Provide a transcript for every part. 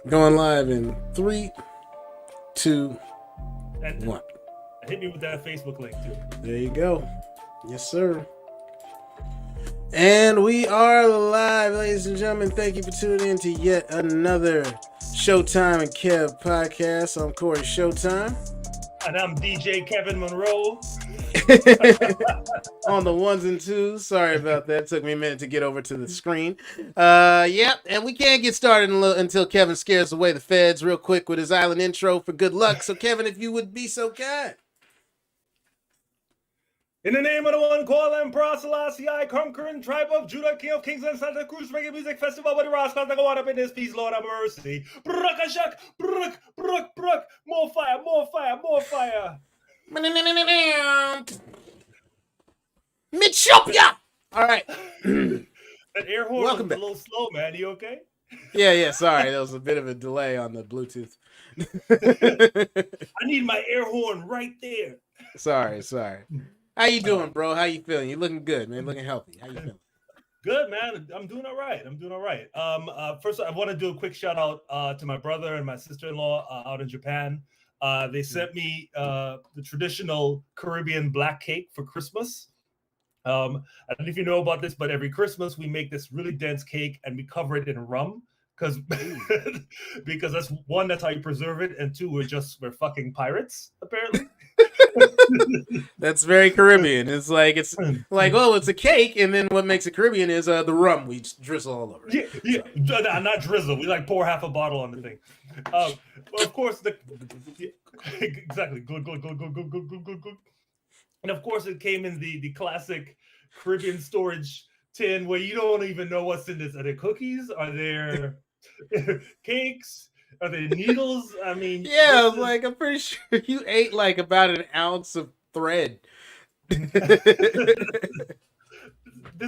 Going live in three, two, And one. hit me with that Facebook link too. There you go. Yes, sir. And we are live, ladies and gentlemen. Thank you for tuning in to yet another Showtime and Kev podcast. I'm Corey Showtime. And I'm DJ Kevin Monroe. On the ones and twos. Sorry about that. Took me a minute to get over to the screen. Yep. And we can't get started until Kevin scares away the feds real quick with his island intro for good luck. So, Kevin, if you would be so kind. In the name of the one called Emperor Selassie, conquering tribe of Judah, King of Kings and Santa Cruz Reggae Music Festival with the Rascals that go on up in this piece, Lord have mercy. Brakashak, bruk, more fire, more fire, more fire. Mitchopia! All right. That air horn Welcome was back. a little slow, man. You okay? Yeah. Sorry. There was a bit of a delay on the Bluetooth. I need my air horn right there. Sorry. How you doing, bro? How you feeling? You looking good, man. Looking healthy. How you feeling? Good, man. I'm doing all right. First, I want to do a quick shout out to my brother and my sister-in-law out in Japan. They sent me the traditional Caribbean black cake for Christmas. I don't know if you know about this, but every Christmas we make this really dense cake and we cover it in rum because because that's one, that's how you preserve it, and two, we're fucking pirates apparently. That's very Caribbean. It's like well, it's a cake, and then what makes it Caribbean is the rum we just drizzle all over it. Yeah, not drizzle. We like pour half a bottle on the thing. But of course, exactly. Good. And of course, it came in the classic Caribbean storage tin where you don't even know what's in this. Are there cookies? Are there cakes? Are there needles? I mean, yeah, I'm pretty sure you ate like about an ounce of thread. This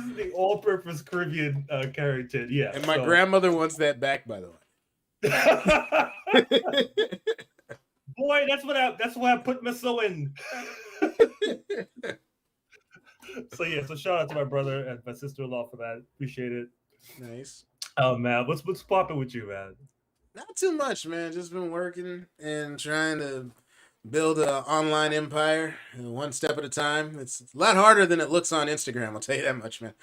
is the all-purpose Caribbean carry tin. Yeah, and my grandmother wants that back, by the way. Boy, that's why I put my so in. So shout out to my brother and my sister-in-law for that. Appreciate it. Nice. Oh man, what's popping with you, man? Not too much, man. Just been working and trying to build an online empire one step at a time. It's a lot harder than it looks on Instagram, I'll tell you that much, man.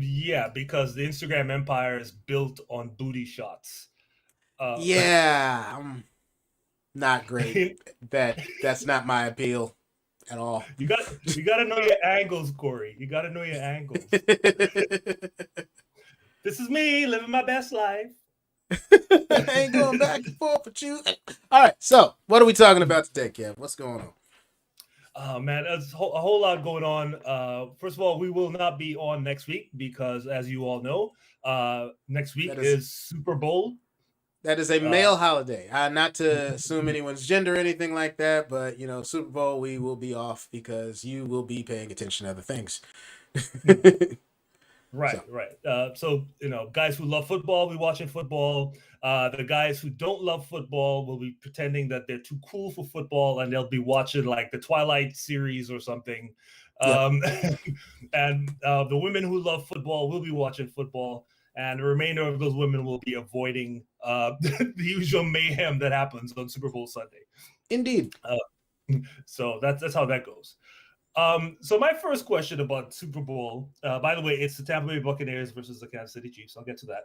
Yeah, because the Instagram empire is built on booty shots. Yeah, I'm not great. That's not my appeal at all. You got to know your angles, Corey. You got to know your angles. This is me living my best life. I ain't going back and forth with you. All right, so what are we talking about today, Kev? What's going on? Oh man, there's a whole lot going on. First of all, we will not be on next week because, as you all know, next week is Super Bowl. That is a male holiday. Not to assume anyone's gender or anything like that, but Super Bowl, we will be off because you will be paying attention to other things. Right. So guys who love football, be watching football. The guys who don't love football will be pretending that they're too cool for football, and they'll be watching like the Twilight series or something. Yep. And the women who love football will be watching football, and the remainder of those women will be avoiding the usual mayhem that happens on Super Bowl Sunday. Indeed. So that's how that goes. So my first question about Super Bowl, by the way, it's the Tampa Bay Buccaneers versus the Kansas City Chiefs. I'll get to that.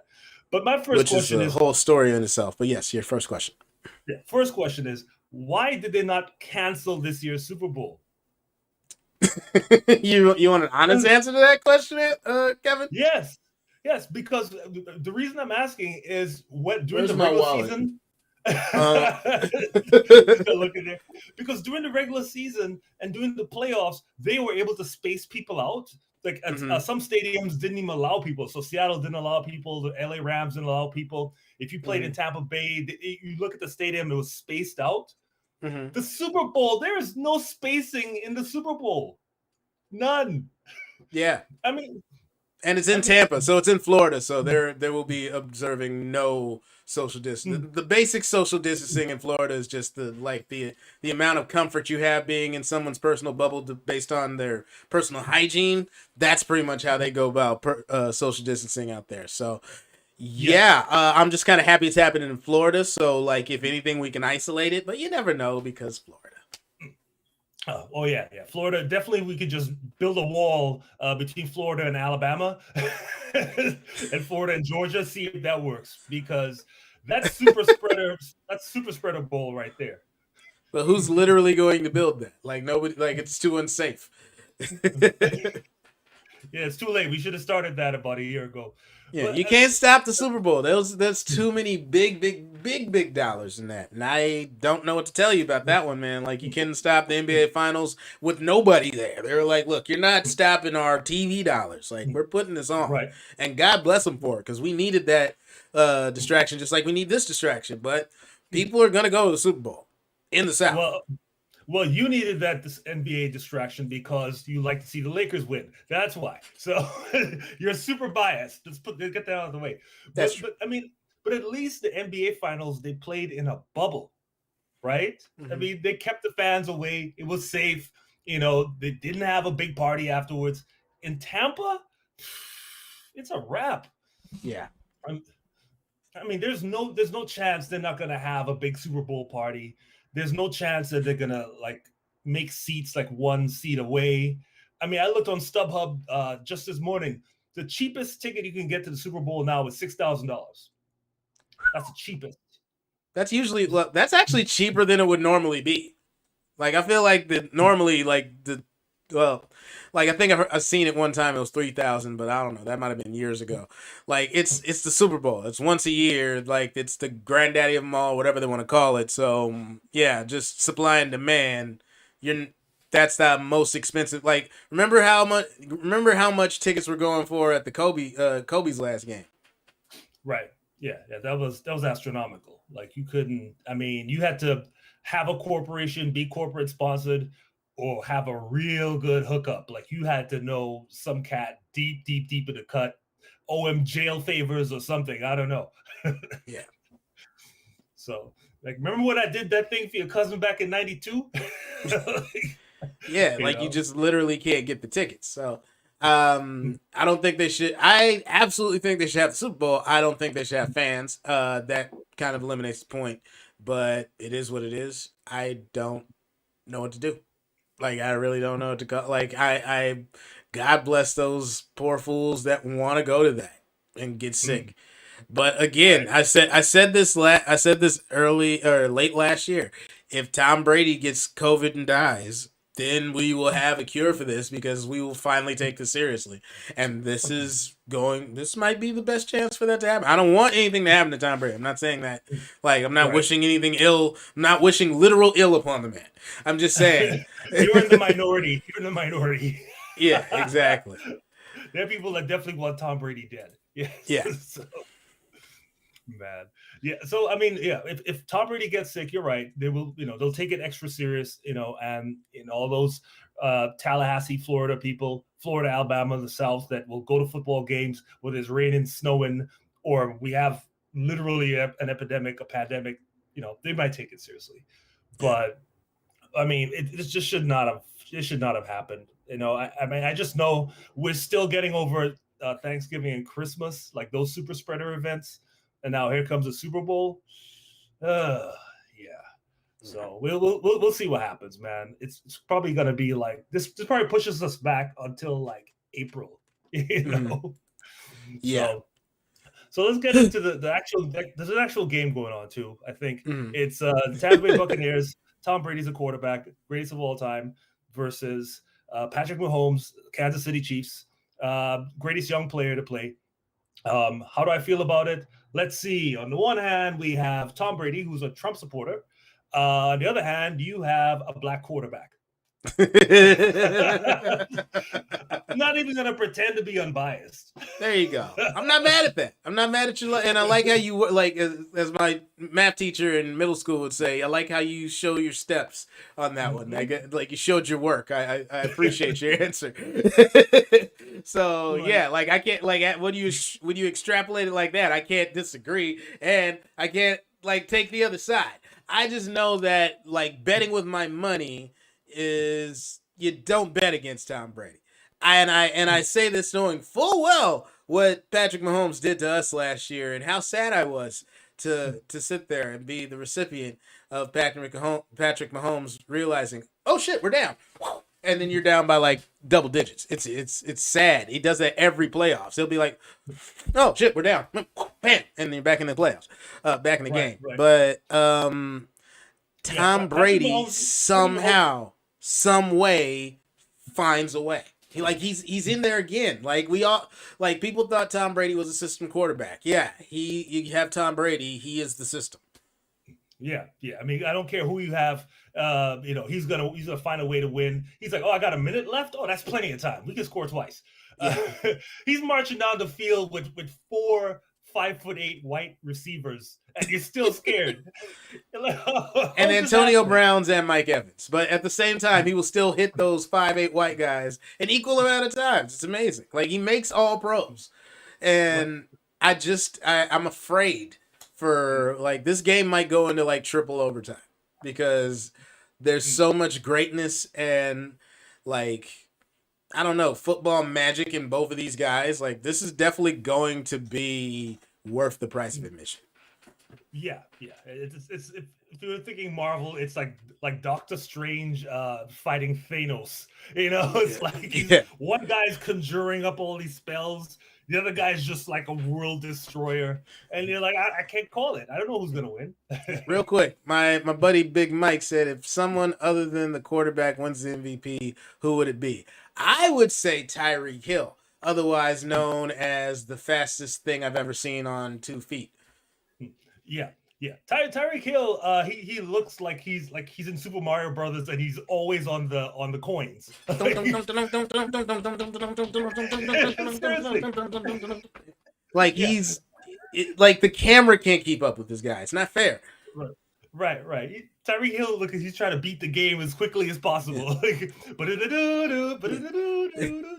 But my first question is a whole story in itself. But yes, your first question. Yeah, first question is, why did they not cancel this year's Super Bowl? You want an honest answer to that question, Kevin? Yes, because the reason I'm asking is during the regular season. Look at it. Because during the regular season and during the playoffs, they were able to space people out. Like some stadiums didn't even allow people. So Seattle didn't allow people. The LA Rams didn't allow people. If you played in Tampa Bay, you look at the stadium, it was spaced out. The Super Bowl, there is no spacing in the Super Bowl. None. Yeah. I mean, and it's in Tampa, so it's in Florida, so there will be observing no social distancing. The basic social distancing in Florida is just the amount of comfort you have being in someone's personal bubble based on their personal hygiene. That's pretty much how they go about social distancing out there. So Yeah, I'm just kind of happy it's happening in Florida. So, like, if anything, we can isolate it, but you never know because Florida. Oh yeah, yeah. Florida, definitely. We could just build a wall between Florida and Alabama, and Florida and Georgia. See if that works, because that's super spreader bowl right there. But who's literally going to build that? Like nobody. Like it's too unsafe. Yeah, it's too late. We should have started that about a year ago. Yeah, But you can't stop the Super Bowl. There's too many big dollars in that, and I don't know what to tell you about that one, man. Like you couldn't stop the NBA Finals with nobody there. They were like, "Look, you're not stopping our TV dollars. Like we're putting this on," right. and God bless them for it because we needed that distraction, just like we need this distraction. But people are gonna go to the Super Bowl in the South. Well, you needed that NBA distraction because you like to see the Lakers win. That's why. So you're super biased. Get that out of the way. That's true. But I mean, but at least the NBA Finals, they played in a bubble, right? Mm-hmm. I mean, they kept the fans away. It was safe. They didn't have a big party afterwards. In Tampa, it's a wrap. Yeah. I mean, there's no chance they're not gonna have a big Super Bowl party. There's no chance that they're gonna like make seats like one seat away. I mean, I looked on StubHub just this morning. The cheapest ticket you can get to the Super Bowl now is $6,000. That's the cheapest. That's actually cheaper than it would normally be. Like I feel like I think I've seen it one time. It was 3,000, but I don't know. That might have been years ago. Like it's the Super Bowl. It's once a year. Like it's the granddaddy of them all, whatever they want to call it. So yeah, just supply and demand. That's the most expensive. Like remember how much tickets were going for at the Kobe's last game. Right. Yeah. That was astronomical. Like you couldn't. I mean, you had to have a corporation, be corporate sponsored, or have a real good hookup. Like you had to know some cat deep in the cut, owe him jail favors or something. I don't know. Yeah. So, like, remember when I did that thing for your cousin back in '92? Yeah, like you just literally can't get the tickets. So, I don't think they should. I absolutely think they should have the Super Bowl. I don't think they should have fans. That kind of eliminates the point. But it is what it is. I don't know what to do. Like I really don't know what to go. Like I God bless those poor fools that want to go to that and get sick. But again, I said this early or late last year. If Tom Brady gets COVID and dies, then we will have a cure for this because we will finally take this seriously. And this might be the best chance for that to happen. I don't want anything to happen to Tom Brady. I'm not saying that. Like, I'm not wishing anything ill. I'm not wishing literal ill upon the man. I'm just saying. You're in the minority. You're in the minority. Yeah, exactly. There are people that definitely want Tom Brady dead. Yes. Yeah. So, man. Yeah. So I mean, yeah, if Tom Brady gets sick, you're right. They will, they'll take it extra serious, and all those Tallahassee, Florida people, Florida, Alabama, the South that will go to football games where there's raining, snowing, or we have literally an epidemic, a pandemic, they might take it seriously. But I mean, it just should not have happened. I mean, I just know we're still getting over Thanksgiving and Christmas, like those super spreader events. And now here comes the Super Bowl. Yeah. So we'll see what happens, man. It's probably gonna be like this. This probably pushes us back until like April. Yeah. So let's get into the actual. There's an actual game going on too. I think it's the Tampa Bay Buccaneers. Tom Brady's a quarterback, greatest of all time, versus Patrick Mahomes, Kansas City Chiefs, greatest young player to play. How do I feel about it? Let's see. On the one hand, we have Tom Brady, who's a Trump supporter. On the other hand, you have a black quarterback. I'm not even going to pretend to be unbiased. There you go. I'm not mad at that. I'm not mad at you. And I like how you, like, as my math teacher in middle school would say, I like how you show your steps on that one. Like you showed your work. I appreciate your answer. So yeah, like I can't, like when you extrapolate it like that, I can't disagree, and I can't like take the other side. I just know that like betting with my money is you don't bet against Tom Brady. I say this knowing full well what Patrick Mahomes did to us last year and how sad I was to sit there and be the recipient of Patrick Mahomes realizing, oh shit, we're down. And then you're down by like double digits. It's sad. He does that every playoffs. He'll be like, "Oh shit, we're down." Bam, and then you're back in the playoffs, back in the game. Right. But Yeah, Tom Patrick Brady somehow, some way finds a way. He's in there again. Like we all people thought Tom Brady was a system quarterback. Yeah, you have Tom Brady. He is the system. Yeah. I mean, I don't care who you have. He's gonna find a way to win. He's like, oh, I got a minute left. Oh, that's plenty of time. We can score twice. Yeah. He's marching down the field with 4 5'8" white receivers, and you're still scared. Like, and Antonio Browns and Mike Evans, but at the same time, he will still hit those 5'8" white guys an equal amount of times. It's amazing. Like he makes all pros, and I'm afraid for like this game might go into like triple overtime because there's so much greatness and like I don't know, football magic in both of these guys. Like this is definitely going to be worth the price of admission. Yeah. It's if you're thinking Marvel, it's like Doctor Strange fighting Thanos. It's like one guy's conjuring up all these spells. The other guy's just like a world destroyer. And you're like, I can't call it. I don't know who's going to win. Real quick, my buddy Big Mike said if someone other than the quarterback wins the MVP, who would it be? I would say Tyreek Hill, otherwise known as the fastest thing I've ever seen on 2 feet. Yeah. Tyreek Hill, he looks like he's in Super Mario Brothers and he's always on the coins. Like he's like the camera can't keep up with this guy. It's not fair. Right. Tyreek Hill, look, he's trying to beat the game as quickly as possible.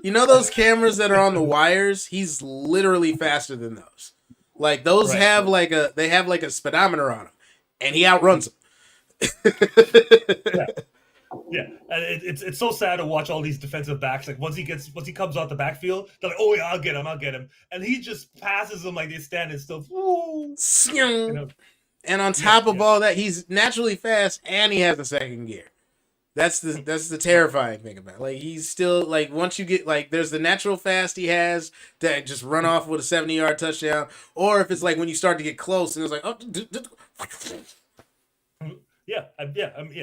You know those cameras that are on the wires? He's literally faster than those. Like those have like a speedometer on them, and he outruns them. Yeah. And it's so sad to watch all these defensive backs. Like once he comes out the backfield, they're like, oh yeah, I'll get him, and he just passes them like they're standing still. And on top of all that, he's naturally fast, and he has the second gear. That's the terrifying thing about it. Like he's still like once you get like there's the natural fast he has to just run off with a 70-yard touchdown, or if it's like when you start to get close and it's like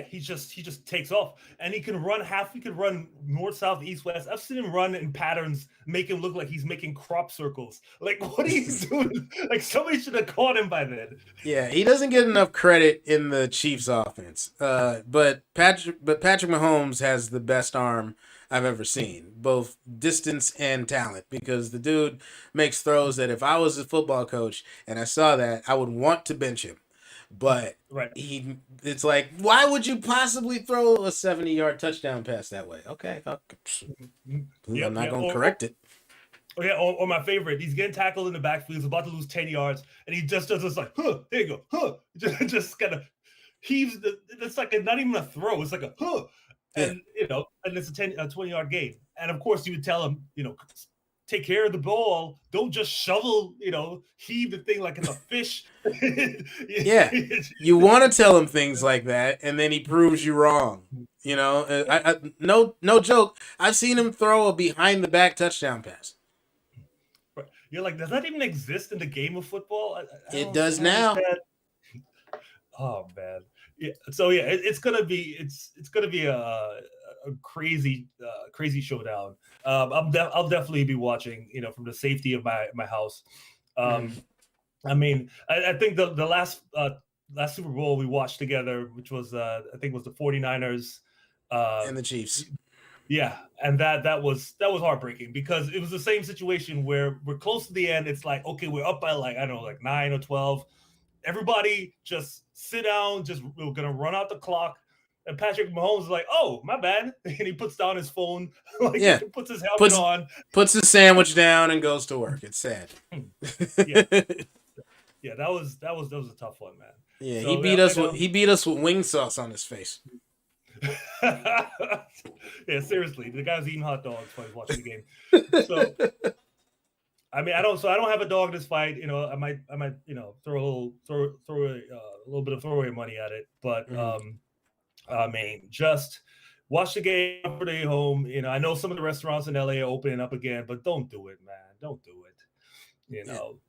he just takes off and he can run north, south, east, west. I've seen him run in patterns, make him look like he's making crop circles. Like what are you doing? Like somebody should have caught him by then. Yeah, he doesn't get enough credit in the Chiefs offense. But Patrick Mahomes has the best arm I've ever seen, both distance and talent, because the dude makes throws that if I was a football coach and I saw that, I would want to bench him. But it's like, why would you possibly throw a 70-yard touchdown pass that way? Okay, I'm not going to correct it. Oh yeah, or my favorite, he's getting tackled in the backfield, he's about to lose 10 yards, and he just does this like, there you go, just kind of heaves it's like not even a throw, it's like a and and it's a 20-yard game, and of course you would tell him, take care of the ball. Don't just shovel, heave the thing like it's a fish. Yeah. You want to tell him things like that, and then he proves you wrong. No joke. I've seen him throw a behind the back touchdown pass. You're like, does that even exist in the game of football? It does now. Oh man. Yeah. So yeah, it's gonna be a crazy showdown. I'll definitely be watching, from the safety of my house. I mean, I think the last Super Bowl we watched together, which was I think was the 49ers and the Chiefs. Yeah, and that was heartbreaking because it was the same situation where we're close to the end. It's like, okay, we're up by like 9 or 12. Everybody just sit down. We're gonna run out the clock. And Patrick Mahomes is like, "Oh, my bad," and he puts down his phone, puts his helmet on, puts his sandwich down, and goes to work. It's sad. Yeah, that was a tough one, man. Yeah, so, he beat us with wing sauce on his face. Yeah, seriously, the guy's eating hot dogs while he's watching the game. I mean, I don't. So I don't have a dog in this fight. I might, throw a little bit of throwaway money at it. But I mean, just watch the game for the home. I know some of the restaurants in LA are opening up again, but don't do it, man. Don't do it.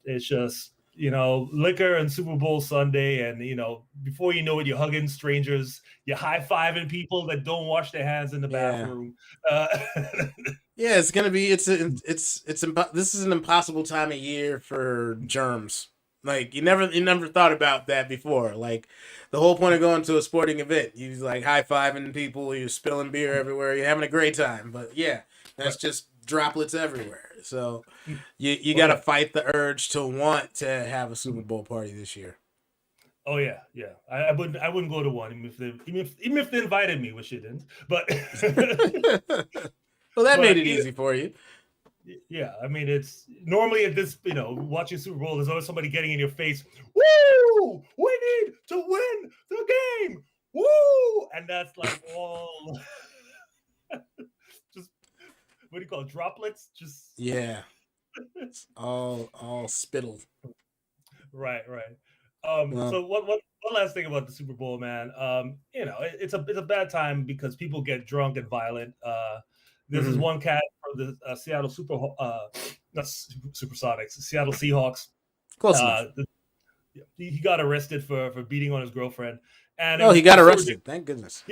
It's just liquor and Super Bowl Sunday, and before you know it, you're hugging strangers, you're high fiving people that don't wash their hands in the bathroom. Yeah, it's gonna be. This is an impossible time of year for germs. Like you never thought about that before. Like the whole point of going to a sporting event, you like high fiving people, you're spilling beer everywhere, you're having a great time. But yeah, that's just droplets everywhere. So you got to fight the urge to want to have a Super Bowl party this year. Oh yeah. I wouldn't go to one even if they invited me, which they didn't. But well, that made it easy for you. Yeah, I mean, it's normally at this, watching Super Bowl, there's always somebody getting in your face. Woo! We need to win the game. Woo! And that's like all just what do you call it? Droplets? Just yeah, it's all spittle. Right. Well, So one last thing about the Super Bowl, man. It's a bad time because people get drunk and violent. This is one cat from the Seattle not Supersonics, Seattle Seahawks. close enough. He got arrested for beating on his girlfriend, and he got arrested. Thank goodness.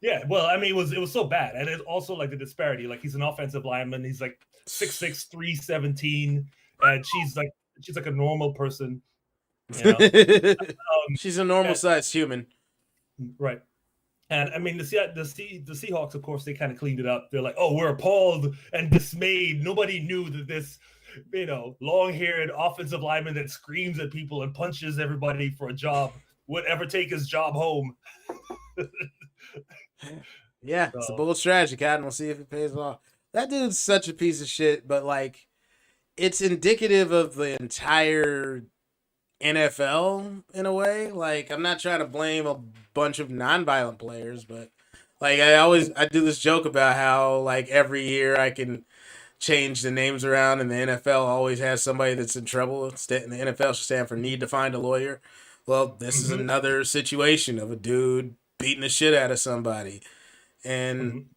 Yeah. Well, I mean, it was so bad, and it's also like the disparity. Like he's an offensive lineman. He's like 6'6", 317, and she's like a normal person. She's a normal sized human. Right. And I mean, the Seahawks, of course, they kind of cleaned it up. They're like, "Oh, we're appalled and dismayed. Nobody knew that this, long-haired offensive lineman that screams at people and punches everybody for a job would ever take his job home." Yeah, it's a bold strategy, Cat. We'll see if it pays off. That dude's such a piece of shit, but like, it's indicative of the entire NFL in a way. Like, I'm not trying to blame a bunch of non-violent players, but like I do this joke about how like every year I can change the names around and the NFL always has somebody that's in trouble. And the NFL should stand for need to find a lawyer. Well, this is another situation of a dude beating the shit out of somebody. And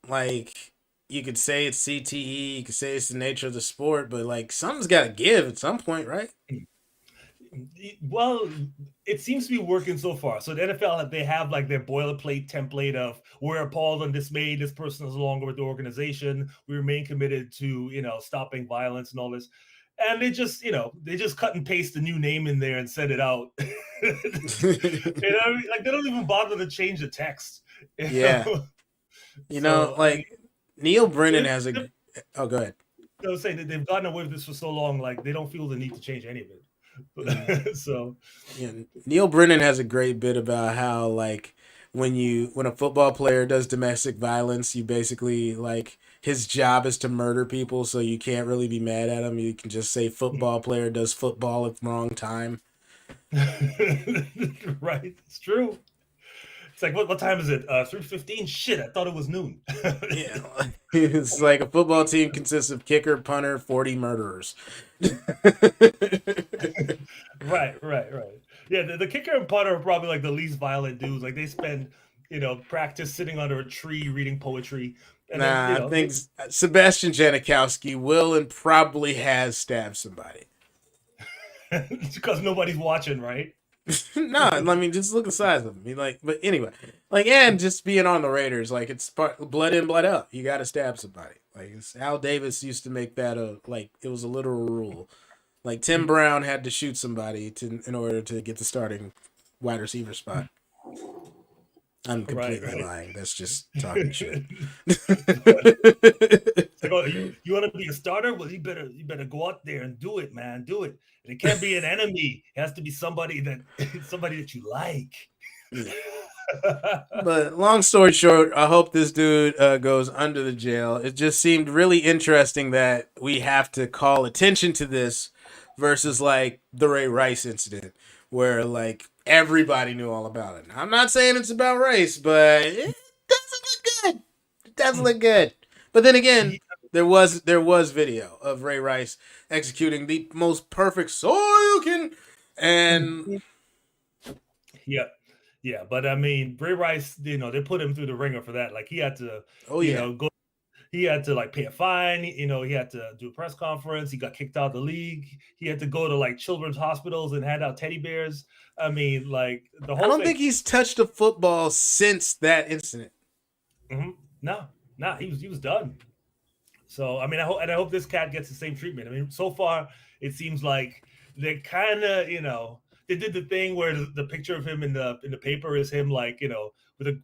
like you could say it's CTE, you could say it's the nature of the sport, but like something's got to give at some point, right? Well, it seems to be working so far. So the NFL, they have like their boilerplate template of we're appalled and dismayed. This person is no longer with the organization. We remain committed to, stopping violence and all this. And they just cut and paste the new name in there and send it out. Like they don't even bother to change the text. Neil Brennan has a. Oh, go ahead. I was saying that they've gotten away with this for so long, like they don't feel the need to change any of it. So Neil Brennan has a great bit about how like when a football player does domestic violence, you basically like his job is to murder people, so you can't really be mad at him. You can just say football player does football at the wrong time. Right, it's true. It's like what time is it? 3:15. Shit, I thought it was noon. Yeah, it's like a football team consists of kicker, punter, 40 murderers. Right. Yeah, the kicker and punter are probably like the least violent dudes. Like they spend, practice sitting under a tree reading poetry. And I think Sebastian Janikowski will and probably has stabbed somebody. Because nobody's watching, right? No, I mean just look at the size of him. But anyway, and just being on the Raiders, like it's blood in, blood out. You got to stab somebody. Like Al Davis used to make that it was a literal rule. Like Tim Brown had to shoot somebody in order to get the starting wide receiver spot. I'm completely lying. That's just talking shit. You want to be a starter? Well, you better go out there and do it, man. Do it. And it can't be an enemy. It has to be somebody that you like. But long story short, I hope this dude goes under the jail. It just seemed really interesting that we have to call attention to this versus like the Ray Rice incident, where like everybody knew all about it. I'm not saying it's about race, but it doesn't look good. It doesn't look good. But then again, There was video of Ray Rice executing the most perfect Soyukin, and Yeah, yeah, but I mean, Bray Rice, they put him through the ringer for that. Like he had to, oh yeah, go. He had to like pay a fine. He had to do a press conference. He got kicked out of the league. He had to go to like children's hospitals and hand out teddy bears. I mean, like the I whole don't thing. think he's touched a football since that incident. Mm-hmm. No, he was done. So I mean, I hope this cat gets the same treatment. I mean, so far it seems like they're kind of they did the thing where the picture of him in the paper is him like with a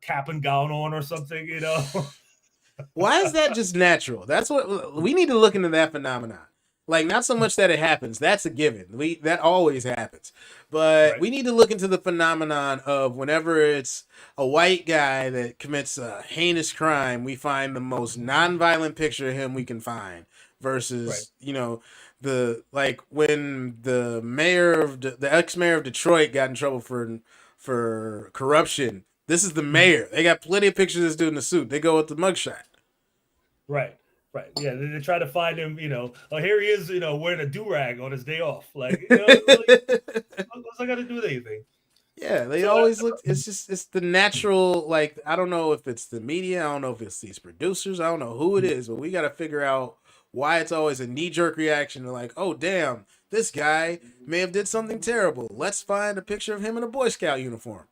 cap and gown on or something. Why is that just natural? That's what we need to look into that phenomenon. Like not so much that it happens, that's a given. That always happens. But Right. we need to look into the phenomenon of whenever it's a white guy that commits a heinous crime, we find the most nonviolent picture of him we can find Right. versus, the like when the ex-mayor of Detroit got in trouble for corruption. This is the mayor. They got plenty of pictures of this dude in the suit. They go with the mugshot. Right. Right. Yeah. They try to find him. Oh, here he is. Wearing a do rag on his day off. Like, what's that got to do with anything? Yeah, they So, always look. It's the natural. Like I don't know if it's the media. I don't know if it's these producers. I don't know who it is, but we got to figure out why it's always a knee jerk reaction to like, oh damn, this guy may have did something terrible. Let's find a picture of him in a Boy Scout uniform.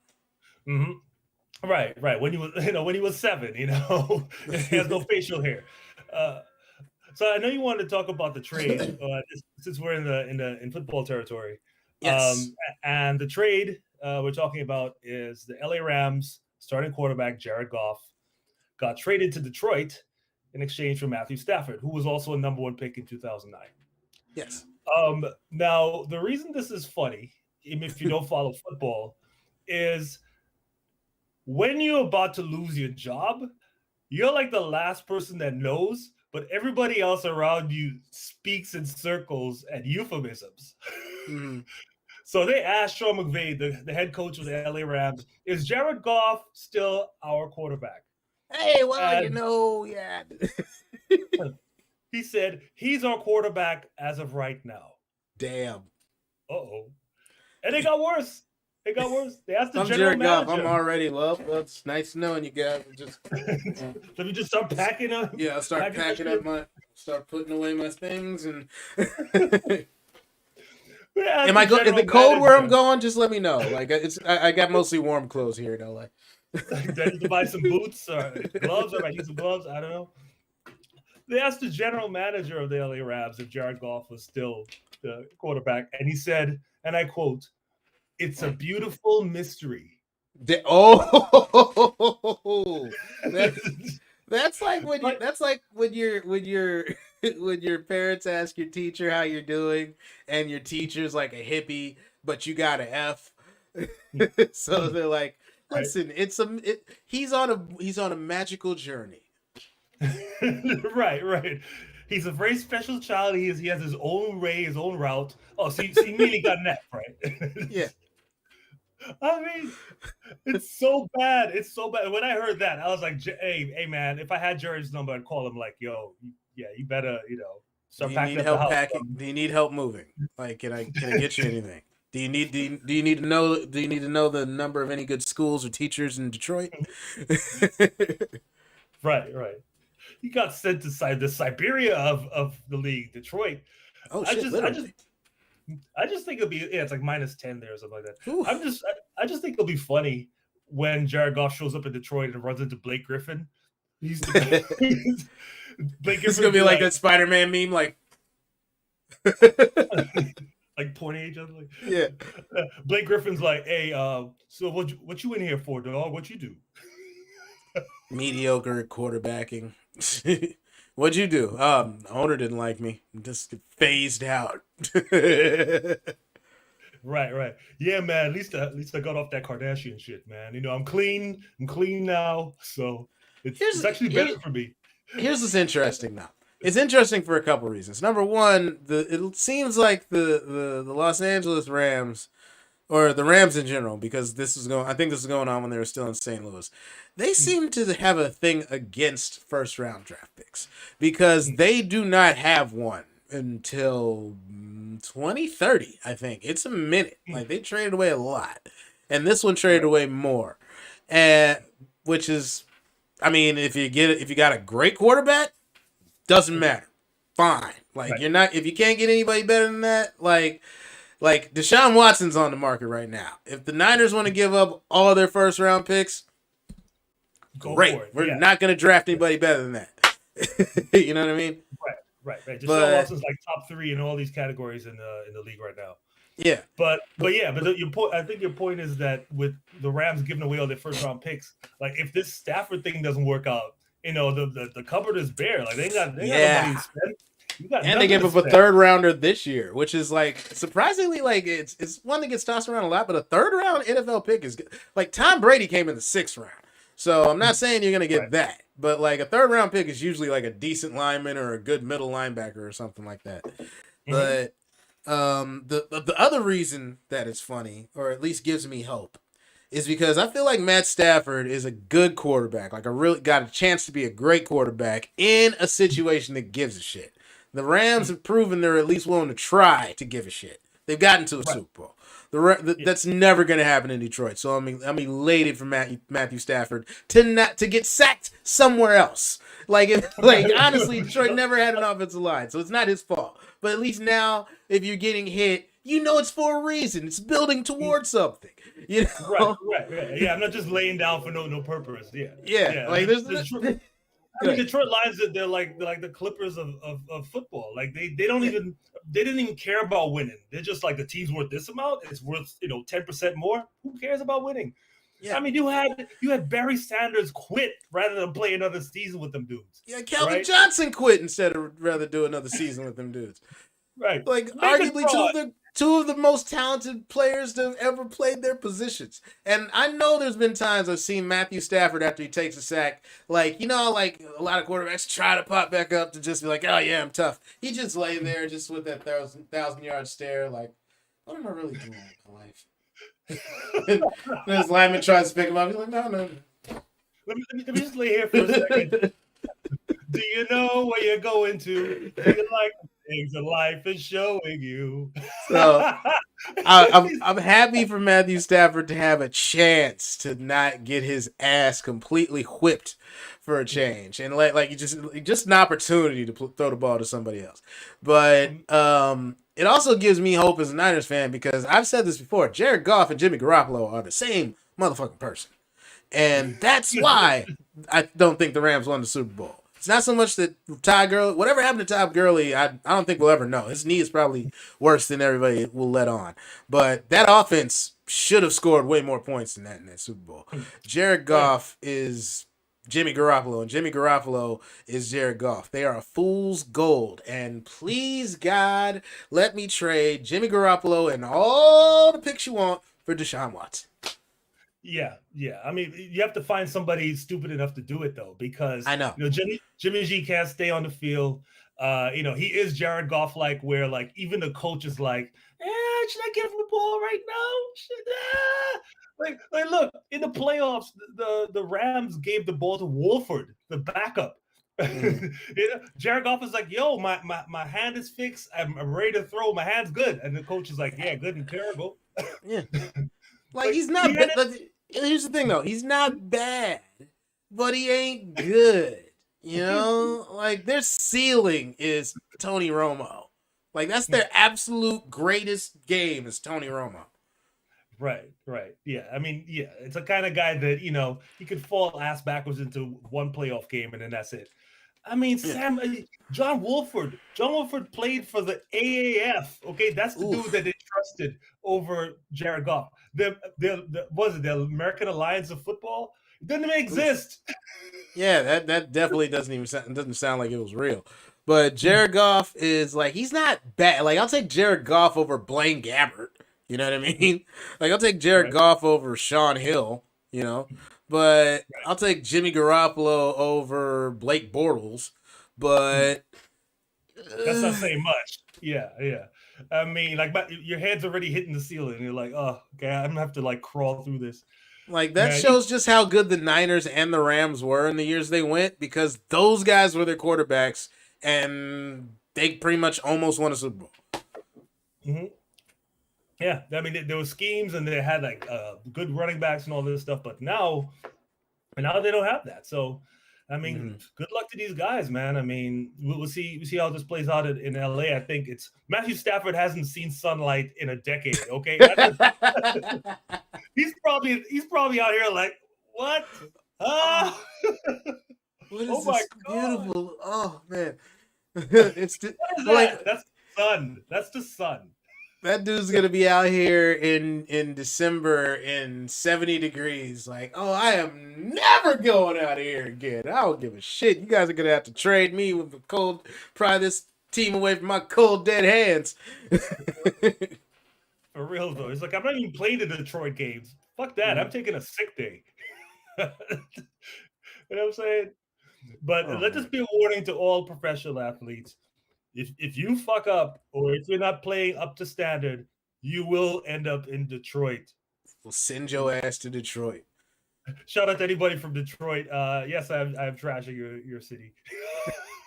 mhm. Right. Right. When he was, when he was 7, he has no facial hair. Uh, so I know you wanted to talk about the trade, since we're in football territory. Yes. And the trade we're talking about is the LA Rams starting quarterback Jared Goff got traded to Detroit in exchange for Matthew Stafford, who was also a number 1 pick in 2009. Yes. Now, the reason this is funny, even if you don't follow football, is when you're about to lose your job, you're like the last person that knows, but everybody else around you speaks in circles and euphemisms. Mm-hmm. So they asked Sean McVay, the head coach of the LA Rams, is Jared Goff still our quarterback? Hey, well, And yeah. he said, he's our quarterback as of right now. Damn. Uh-oh. And it got worse. It got worse. They asked the I'm general Jared Goff. manager. I'm already love. Well, it's nice knowing you guys. Let me just start packing up. Yeah, I'll start start putting away my things and. Am I going? Is the cold where I'm going? Just let me know. Like I got mostly warm clothes here. Like. Do I need to buy some boots or gloves? Or I need some gloves? I don't know. They asked the general manager of the LA Rams if Jared Goff was still the quarterback, and he said, and I quote, "It's a beautiful mystery." That's like when your parents ask your teacher how you're doing, and your teacher's like a hippie, but you got an F. So they're like, listen, he's on a magical journey. Right. He's a very special child. He has his own way, his own route. Oh, so you immediately got an F, right? Yeah. I mean, it's so bad. It's so bad. When I heard that, I was like, hey, man, if I had Jared's number, I'd call him like, yo, yeah, you better, start packing up the house. Do you need help moving? Like, can I get you anything? Do you need to know the number of any good schools or teachers in Detroit? Right. He got sent to the Siberia of the league, Detroit. Oh shit! I just think it'll be it's like -10 there or something like that. Oof. I just think it'll be funny when Jared Goff shows up in Detroit and runs into Blake Griffin. Blake It's gonna be like that Spider-Man meme, like like pointing at each other. Like, yeah. Blake Griffin's like, hey, so what you in here for, dog? What you do? Mediocre quarterbacking. What'd you do? Owner didn't like me. Just phased out. Right. Yeah, man. At least I got off that Kardashian shit, man. I'm clean. I'm clean now, so it's actually better for me. Here's what's interesting now. It's interesting for a couple reasons. Number one, it seems like the Los Angeles Rams, or the Rams in general, because I think this is going on when they were still in St. Louis. They seem to have a thing against first round draft picks because they do not have one until 2030. I think it's a minute. Like they traded away a lot, and this one traded away more, and which is, I mean, if you got a great quarterback, doesn't matter. Fine. Like you're not, if you can't get anybody better than that, like Deshaun Watson's on the market right now. If the Niners want to give up all their first round picks, great. We're not going to draft anybody better than that. You know what I mean? Right. Deshaun Watson's like top 3 in all these categories in the league right now. Yeah. But your point, I think your point is that with the Rams giving away all their first round picks, like if this Stafford thing doesn't work out, the cupboard is bare. Like they got no money to spend. And they gave up a third rounder this year, which is like surprisingly, like it's one that gets tossed around a lot, but a third round NFL pick is good. Like Tom Brady came in the 6th round. So I'm not saying you're gonna get that, but like a third round pick is usually like a decent lineman or a good middle linebacker or something like that. But the other reason that it's funny, or at least gives me hope, is because I feel like Matt Stafford is a good quarterback, like really got a chance to be a great quarterback in a situation that gives a shit. The Rams have proven they're at least willing to try to give a shit. They've gotten to a Super Bowl. That's never going to happen in Detroit. So I'm elated for Matthew Stafford to get sacked somewhere else. Like honestly, Detroit never had an offensive line, so it's not his fault. But at least now, if you're getting hit, you know it's for a reason. It's building towards something. You know? Right. Yeah, I'm not just laying down for no purpose. Yeah. Like there's. Detroit Lions, they're like the Clippers of football. Like they didn't even care about winning. They're just like the team's worth this amount. It's worth 10% more. Who cares about winning? Yeah. I mean, you had Barry Sanders quit rather than play another season with them dudes. Yeah, Calvin Johnson quit instead of rather do another season with them dudes. Right. Like arguably two of the most talented players to have ever played their positions. And I know there's been times I've seen Matthew Stafford after he takes a sack, like a lot of quarterbacks try to pop back up to just be like, oh yeah, I'm tough. He just lay there just with that 1,000-yard stare, like, what am I really doing with my life? And his lineman tries to pick him up. He's like, no. Let me just lay here for a second. Do you know where you're going to? Do you like things that life is showing you? So I'm happy for Matthew Stafford to have a chance to not get his ass completely whipped for a change, and just an opportunity to throw the ball to somebody else. But it also gives me hope as a Niners fan because I've said this before: Jared Goff and Jimmy Garoppolo are the same motherfucking person, and that's why I don't think the Rams won the Super Bowl. It's not so much that Todd Gurley, whatever happened to Todd Gurley, I don't think we'll ever know. His knee is probably worse than everybody will let on. But that offense should have scored way more points than that in that Super Bowl. Jared Goff is Jimmy Garoppolo, and Jimmy Garoppolo is Jared Goff. They are a fool's gold. And please, God, let me trade Jimmy Garoppolo and all the picks you want for Deshaun Watson. Yeah. I mean, you have to find somebody stupid enough to do it though, because I know Jimmy G can't stay on the field. He is Jared Goff, like where like even the coach is like, should I give him the ball right now? Like look, in the playoffs, the Rams gave the ball to Wolford, the backup. Jared Goff is like, yo, my hand is fixed. I'm ready to throw. My hand's good, and the coach is like, yeah, good and terrible. Yeah. Like he's not. Here's the thing, though. He's not bad, but he ain't good. You know, like their ceiling is Tony Romo. Like that's their absolute greatest game is Tony Romo. Right. Yeah, I mean, yeah, it's a kind of guy that he could fall ass backwards into one playoff game and then that's it. I mean, John Wolford played for the AAF. Okay, that's the dude that they trusted over Jared Goff. The American Alliance of Football? It doesn't even exist. Yeah, that definitely doesn't sound like it was real. But Jared Goff is like, he's not bad. Like I'll take Jared Goff over Blaine Gabbert. You know what I mean? Like I'll take Jared Goff over Sean Hill. You know. But I'll take Jimmy Garoppolo over Blake Bortles. But that's not saying much. Yeah. I mean, like your head's already hitting the ceiling. You're like, oh, okay, I'm gonna have to like crawl through this. Like that Man, shows just how good the Niners and the Rams were in the years they went, because those guys were their quarterbacks and they pretty much almost won a Super Bowl. mm-hmm. Yeah, I mean, there were schemes and they had like good running backs and all this stuff, but now they don't have that. So, I mean, good luck to these guys, man. I mean, we'll see how this plays out in LA. I think it's Matthew Stafford hasn't seen sunlight in a decade. Okay, he's probably out here like, what? Ah! What is Oh this my beautiful? God. Oh man, it's like that's the sun. That's the sun. That dude's gonna be out here in December in 70 degrees. Like, oh, I am never going out here again. I don't give a shit. You guys are gonna have to trade me with the cold, pry this team away from my cold dead hands. For real though, it's like I'm not even playing the Detroit games. Fuck that. I'm taking a sick day. You know what I'm saying? But let this be a warning to all professional athletes. If you fuck up or if you're not playing up to standard, you will end up in Detroit. We'll send your ass to Detroit. Shout out to anybody from Detroit. Yes, I'm trashing your city.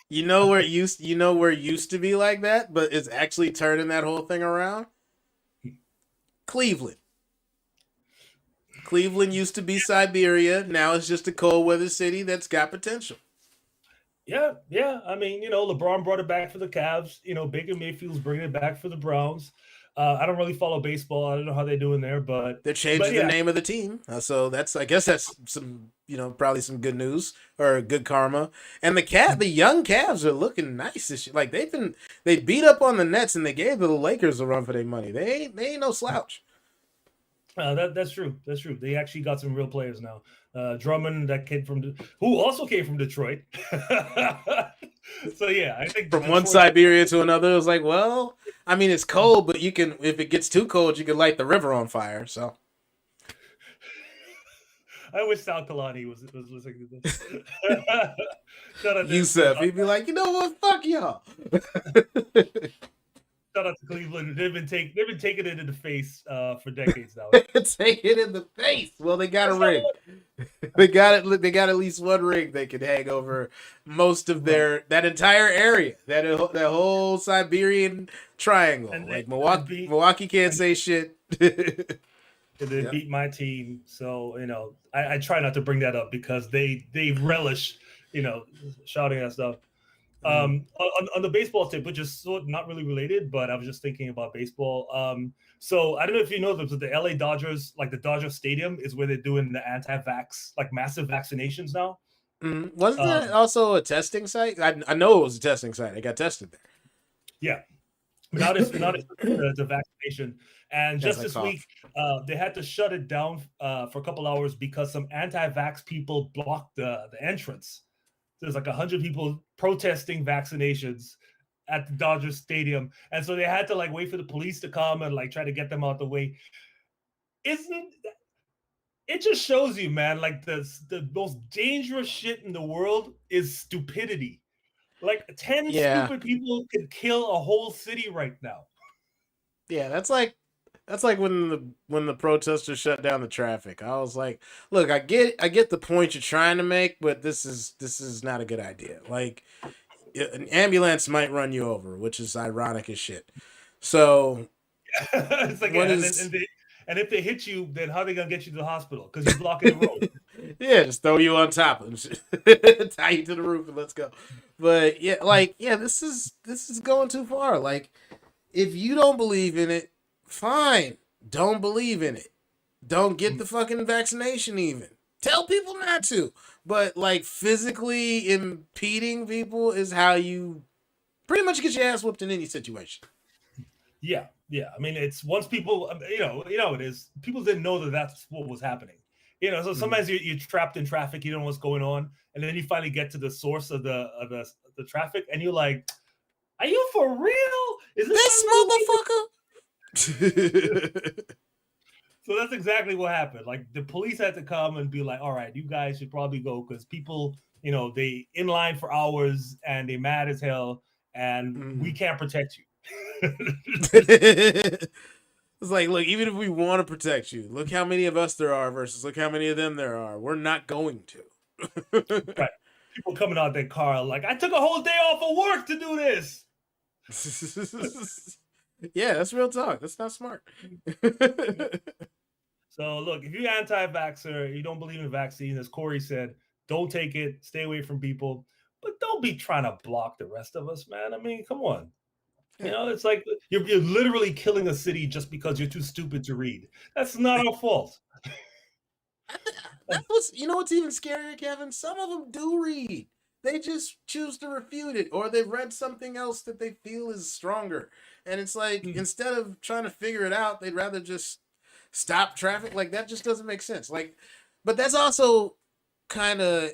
You know where it used to be like that, but it's actually turning that whole thing around? Cleveland. Cleveland used to be Siberia. Now it's just a cold weather city that's got potential. Yeah. I mean, LeBron brought it back for the Cavs. Baker Mayfield's bringing it back for the Browns. I don't really follow baseball. I don't know how they're doing there, but they're changing the name of the team. So I guess that's some, probably some good news or good karma. And the young Cavs are looking nice this year. Like they beat up on the Nets and they gave the Lakers a run for their money. They ain't no slouch. That's true. That's true. They actually got some real players now. Drummond, that kid who also came from Detroit. So yeah, I think from one Siberia to another, it was like, well, I mean, it's cold, but if it gets too cold, you can light the river on fire. So I wish Sal Kalani was listening to this. Yusef, he'd be like, you know what? Fuck y'all. Shout out to Cleveland. They've been taking it in the face for decades now. Take it in the face. Well, they got a ring. They got at least one ring they can hang over most of that entire area, that whole Siberian triangle. And like Milwaukee can't say shit. They beat my team, so I try not to bring that up because they relish shouting that stuff. On the baseball tip, which is not really related, but I was just thinking about baseball. So I don't know if you know that the LA Dodgers, like the Dodger Stadium, is where they're doing the anti-vax, like massive vaccinations now. Wasn't that also a testing site? I know it was a testing site. I got tested there. Yeah. Not the vaccination. And just this week, they had to shut it down for a couple hours because some anti-vax people blocked the entrance. There's like 100 people protesting vaccinations at the Dodgers Stadium. And so they had to wait for the police to come and try to get them out the way. It just shows you, man, the most dangerous shit in the world is stupidity. 10 stupid people could kill a whole city right now. Yeah, that's like when the protesters shut down the traffic. I was like, look, I get the point you're trying to make, but this is not a good idea. Like, an ambulance might run you over, which is ironic as shit. So it's like, and if they hit you, then how are they gonna get you to the hospital? Because you're blocking the road. Yeah, just throw you on top of them, tie you to the roof, and let's go. But this is going too far. Like, if you don't believe in it, fine. Don't believe in it. Don't get the fucking vaccination even. Tell people not to. But physically impeding people is how you pretty much get your ass whooped in any situation. Yeah. I mean, it's once people, it is. People didn't know that that's what was happening. So sometimes you're trapped in traffic. You don't know what's going on, and then you finally get to the source of the traffic, and you're like, "Are you for real? Is this motherfucker?" So that's exactly what happened. The police had to come and be like, all right, you guys should probably go because people, they in line for hours and they mad as hell and we can't protect you. It's like, look, even if we want to protect you, look how many of us there are versus look how many of them there are. We're not going to. Right. People coming out their car like, I took a whole day off of work to do this. Yeah, that's real talk. That's not smart. So look, if you're anti-vaxxer, you don't believe in vaccine, as Corey said, don't take it, stay away from people, but don't be trying to block the rest of us, man. I mean, come on. You know, it's like you're literally killing a city just because you're too stupid to read. That's not our fault. You know what's even scarier, Kevin? Some of them do read. They just choose to refute it, or they've read something else that they feel is stronger. And it's like, instead of trying to figure it out, they'd rather just stop traffic. Like, that just doesn't make sense. Like, but that's also kind of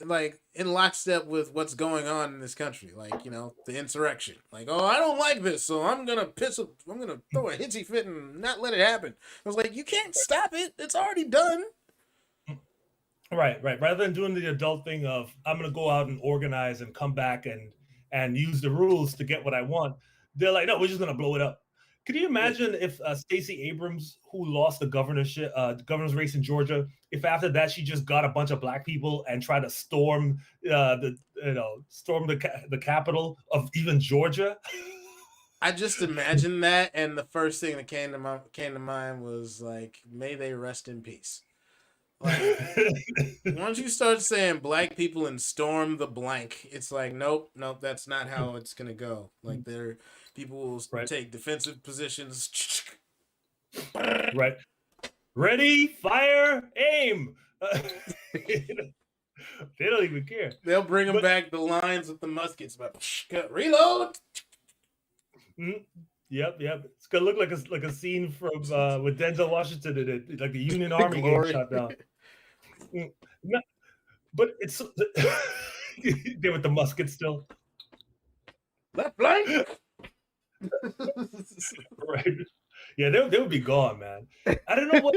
like in lockstep with what's going on in this country. Like, you know, the insurrection. Like, oh, I don't like this, so I'm gonna throw a hissy fit and not let it happen. I was like, you can't stop it. It's already done. Right. Rather than doing the adult thing of I'm going to go out and organize and come back and use the rules to get what I want, they're like, no, we're just going to blow it up. Could you imagine if Stacey Abrams, who lost the governor's race in Georgia, if after that she just got a bunch of black people and tried to storm the capital of even Georgia? I just imagined that, and the first thing that came to mind was like, may they rest in peace. Like, once you start saying black people and storm the blank, it's like, nope, that's not how it's gonna go. Like, people will take defensive positions. Right. Ready, fire, aim. They don't even care. They'll bring them back the lines with the muskets, but reload. Yep. It's gonna look like a scene from with Denzel Washington, like the Union Army getting shot down. No, but it's there with the musket still. Left flank. Right. Yeah, they would be gone, man. I don't know what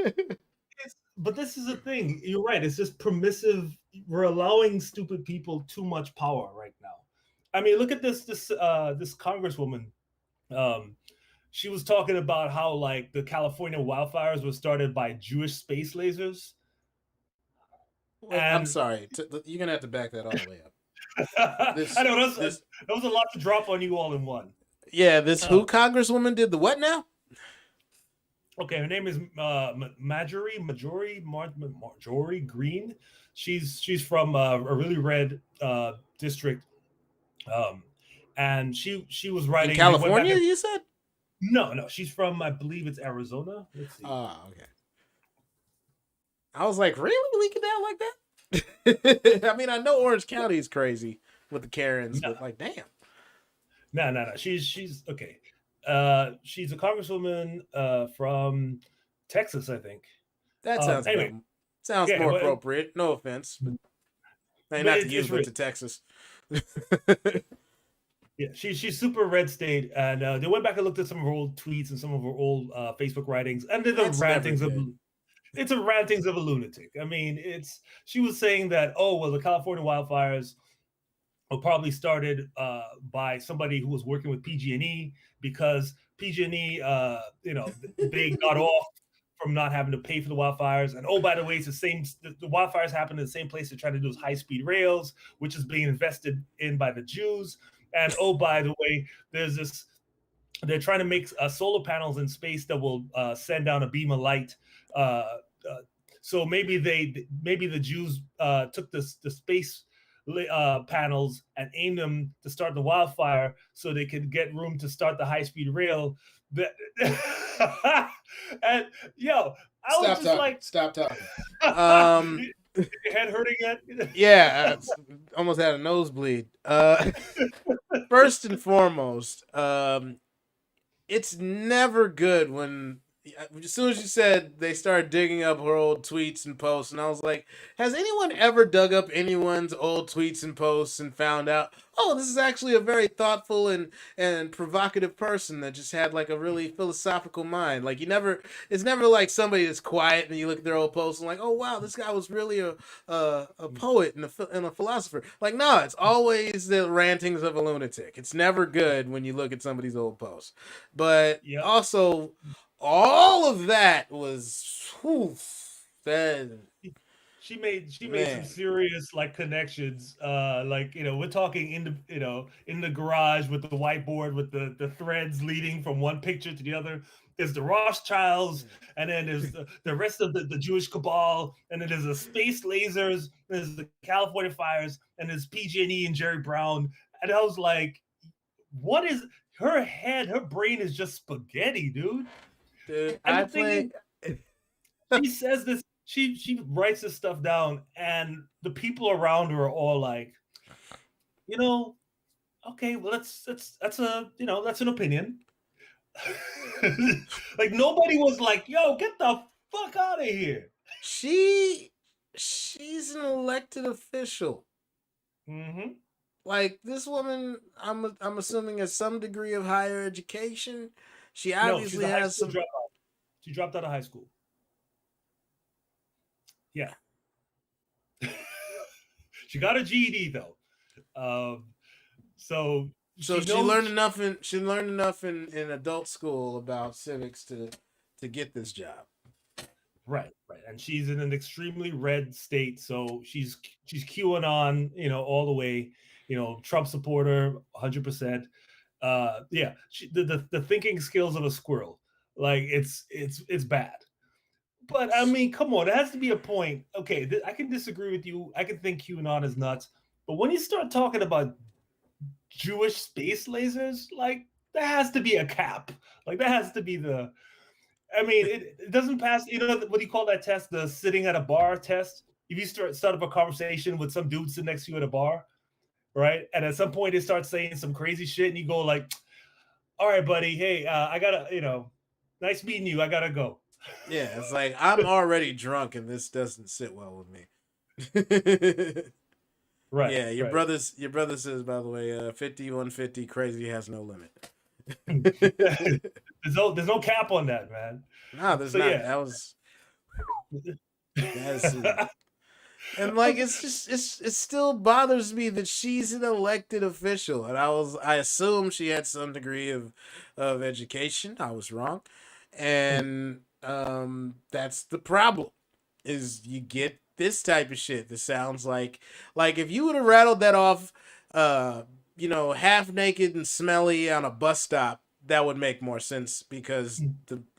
but this is the thing. You're right. It's just permissive. We're allowing stupid people too much power right now. I mean, look at this congresswoman. She was talking about how like the California wildfires were started by Jewish space lasers. Wait, I'm sorry. You're gonna have to back that all the way up. I know that was a lot to drop on you all in one. Yeah, who congresswoman did the what now? Okay, her name is Marjorie Green. She's from a really red district, and she was writing in California. You said no. She's from, I believe it's Arizona. Let's see. Okay. I was like, really? We get down like that? I mean, I know Orange County is crazy with the Karens, but like, damn. No. She's okay. She's a congresswoman from Texas, I think. That sounds sounds more appropriate. No offense, but not to you, but to Texas. Yeah, she's super red state, and they went back and looked at some of her old tweets and some of her old Facebook writings, and they're the rantings of. It's a rantings of a lunatic. I mean, she was saying that, the California wildfires were probably started by somebody who was working with PG&E, because PG&E, they got off from not having to pay for the wildfires. And by the way, it's the wildfires happen in the same place they're trying to do high-speed rails, which is being invested in by the Jews. And by the way, they're trying to make solar panels in space that will send down a beam of light. So maybe the Jews took the space panels and aimed them to start the wildfire so they could get room to start the high-speed rail. And I was just like, stop talking. Your head hurting yet? Yeah, almost had a nosebleed. First and foremost, it's never good when as soon as you said they started digging up her old tweets and posts, and I was like, has anyone ever dug up anyone's old tweets and posts and found out, oh, this is actually a very thoughtful and provocative person that just had like a really philosophical mind? Like, it's never like somebody that's quiet and you look at their old posts and like, oh wow, this guy was really a poet and a philosopher. Like, no, it's always the rantings of a lunatic. It's never good when you look at somebody's old posts, but Yep. also all of that was whew, that She made some man. serious like connections. Like we're talking in the in the garage with the whiteboard with the threads leading from one picture to the other. There's the Rothschilds, and then there's the rest of the Jewish cabal, and then there's the space lasers, there's the California fires, and there's PG&E and Jerry Brown. And I was like, what is her head? Her brain is just spaghetti, dude. Dude, And I the thing is, play. she says this, she writes this stuff down, and the people around her are all like, you know, okay, well that's a that's an opinion. Like nobody was like, yo, get the fuck out of here. she she's an elected official. Mm-hmm. Like this woman, I'm assuming has some degree of higher education. She No, she's obviously a high has school some. dropout. She dropped out of high school. Yeah. She got a GED though. Um, so So she knows. she learned enough in adult school about civics to get this job. Right, right, and she's in an extremely red state, so she's QAnon, all the way, Trump supporter, 100%. Yeah, the thinking skills of a squirrel, like it's bad. But I mean, come on, there has to be a point. Okay, I can disagree with you. I can think QAnon is nuts, but when you start talking about Jewish space lasers, like there has to be a cap. Like that has to be the I mean, it doesn't pass. What do you call that test? The sitting at a bar test. If you start up a conversation with some dude sitting next to you at a bar, right? And at some point they start saying some crazy shit, and you go like, "All right, buddy. Hey, I gotta, nice meeting you. I gotta go." Yeah, it's like I'm already drunk and this doesn't sit well with me. Right, Yeah, right. your brother says by the way, 5150 crazy has no limit. There's no cap on that, man. No, there's So not. yeah. That was that's and like it's just it still bothers me that she's an elected official, and I assume she had some degree of education. I was wrong, and that's the problem. Is you get this type of shit that sounds like if you would have rattled that off, half naked and smelly on a bus stop, that would make more sense because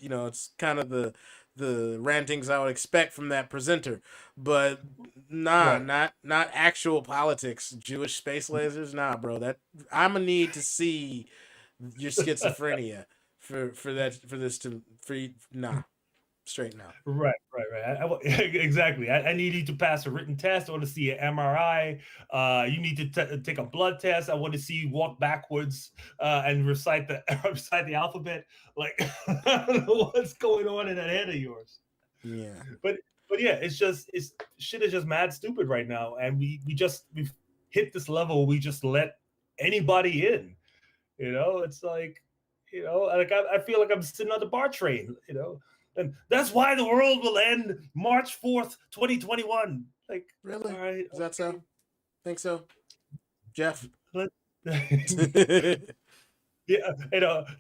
it's kind of the rantings I would expect from that presenter. But nah, Right. not actual politics. Jewish space lasers, nah, bro. That I'm gonna need to see your schizophrenia for this to for nah, straighten out. Right, right, right. Exactly. I need you to pass a written test. I want to see an MRI. You need to take a blood test. I want to see you walk backwards and recite the recite the alphabet. Like I don't know what's going on in that head of yours. Yeah, But but yeah, it's shit is just mad stupid right now, and we've hit this level. We just let anybody in. It's like I feel like I'm sitting on the bar train. And that's why the world will end March 4th, 2021. Like, all really? right, Is that so? Think so, Jeff? okay. Yeah,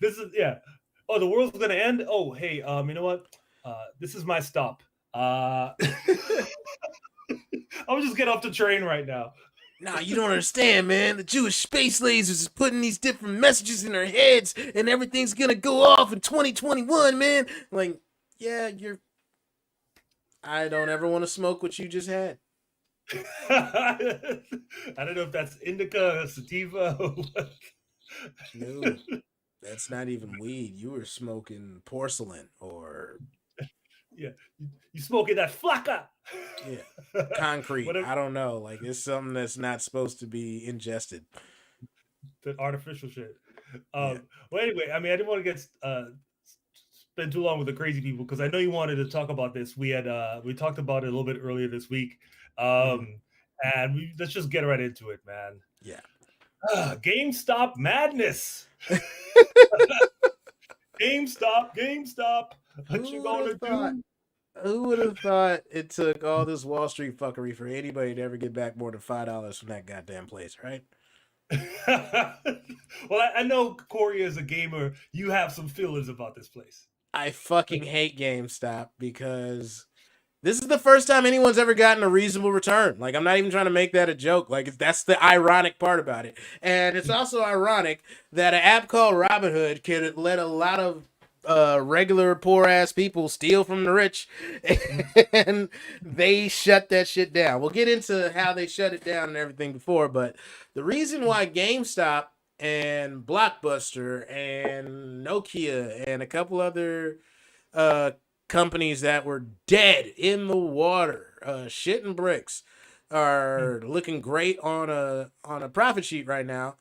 this is yeah. Oh, the world's gonna end. Oh, hey, you know what? This is my stop. I'll just get off the train right now. Nah, you don't understand, man. The Jewish space lasers is putting these different messages in their heads, and everything's gonna go off in 2021, man. Like, yeah, you're. I don't ever want to smoke what you just had. I don't know if that's indica or sativa. No, that's not even weed. You were smoking porcelain or Yeah, you smoking that flaka. yeah, concrete. Whatever I don't know. Like it's something that's not supposed to be ingested. that artificial shit. Yeah. Well, anyway, I mean, I didn't want to get spend too long with the crazy people because I know you wanted to talk about this. We talked about it a little bit earlier this week, and let's just get right into it, man. Yeah. GameStop madness. GameStop. What you gonna do? Who would have thought it took all this Wall Street fuckery for anybody to ever get back more than $5 from that goddamn place, right? Well, I know Corey is a gamer. You have some feelings about this place. I fucking hate GameStop because this is the first time anyone's ever gotten a reasonable return. Like, I'm not even trying to make that a joke. Like, that's the ironic part about it. And it's also ironic that an app called Robinhood could let a lot of regular poor ass people steal from the rich, and they shut that shit down. We'll get into how they shut it down and everything before, but the reason why GameStop and Blockbuster and Nokia and a couple other companies that were dead in the water, shit and bricks, are looking great on a profit sheet right now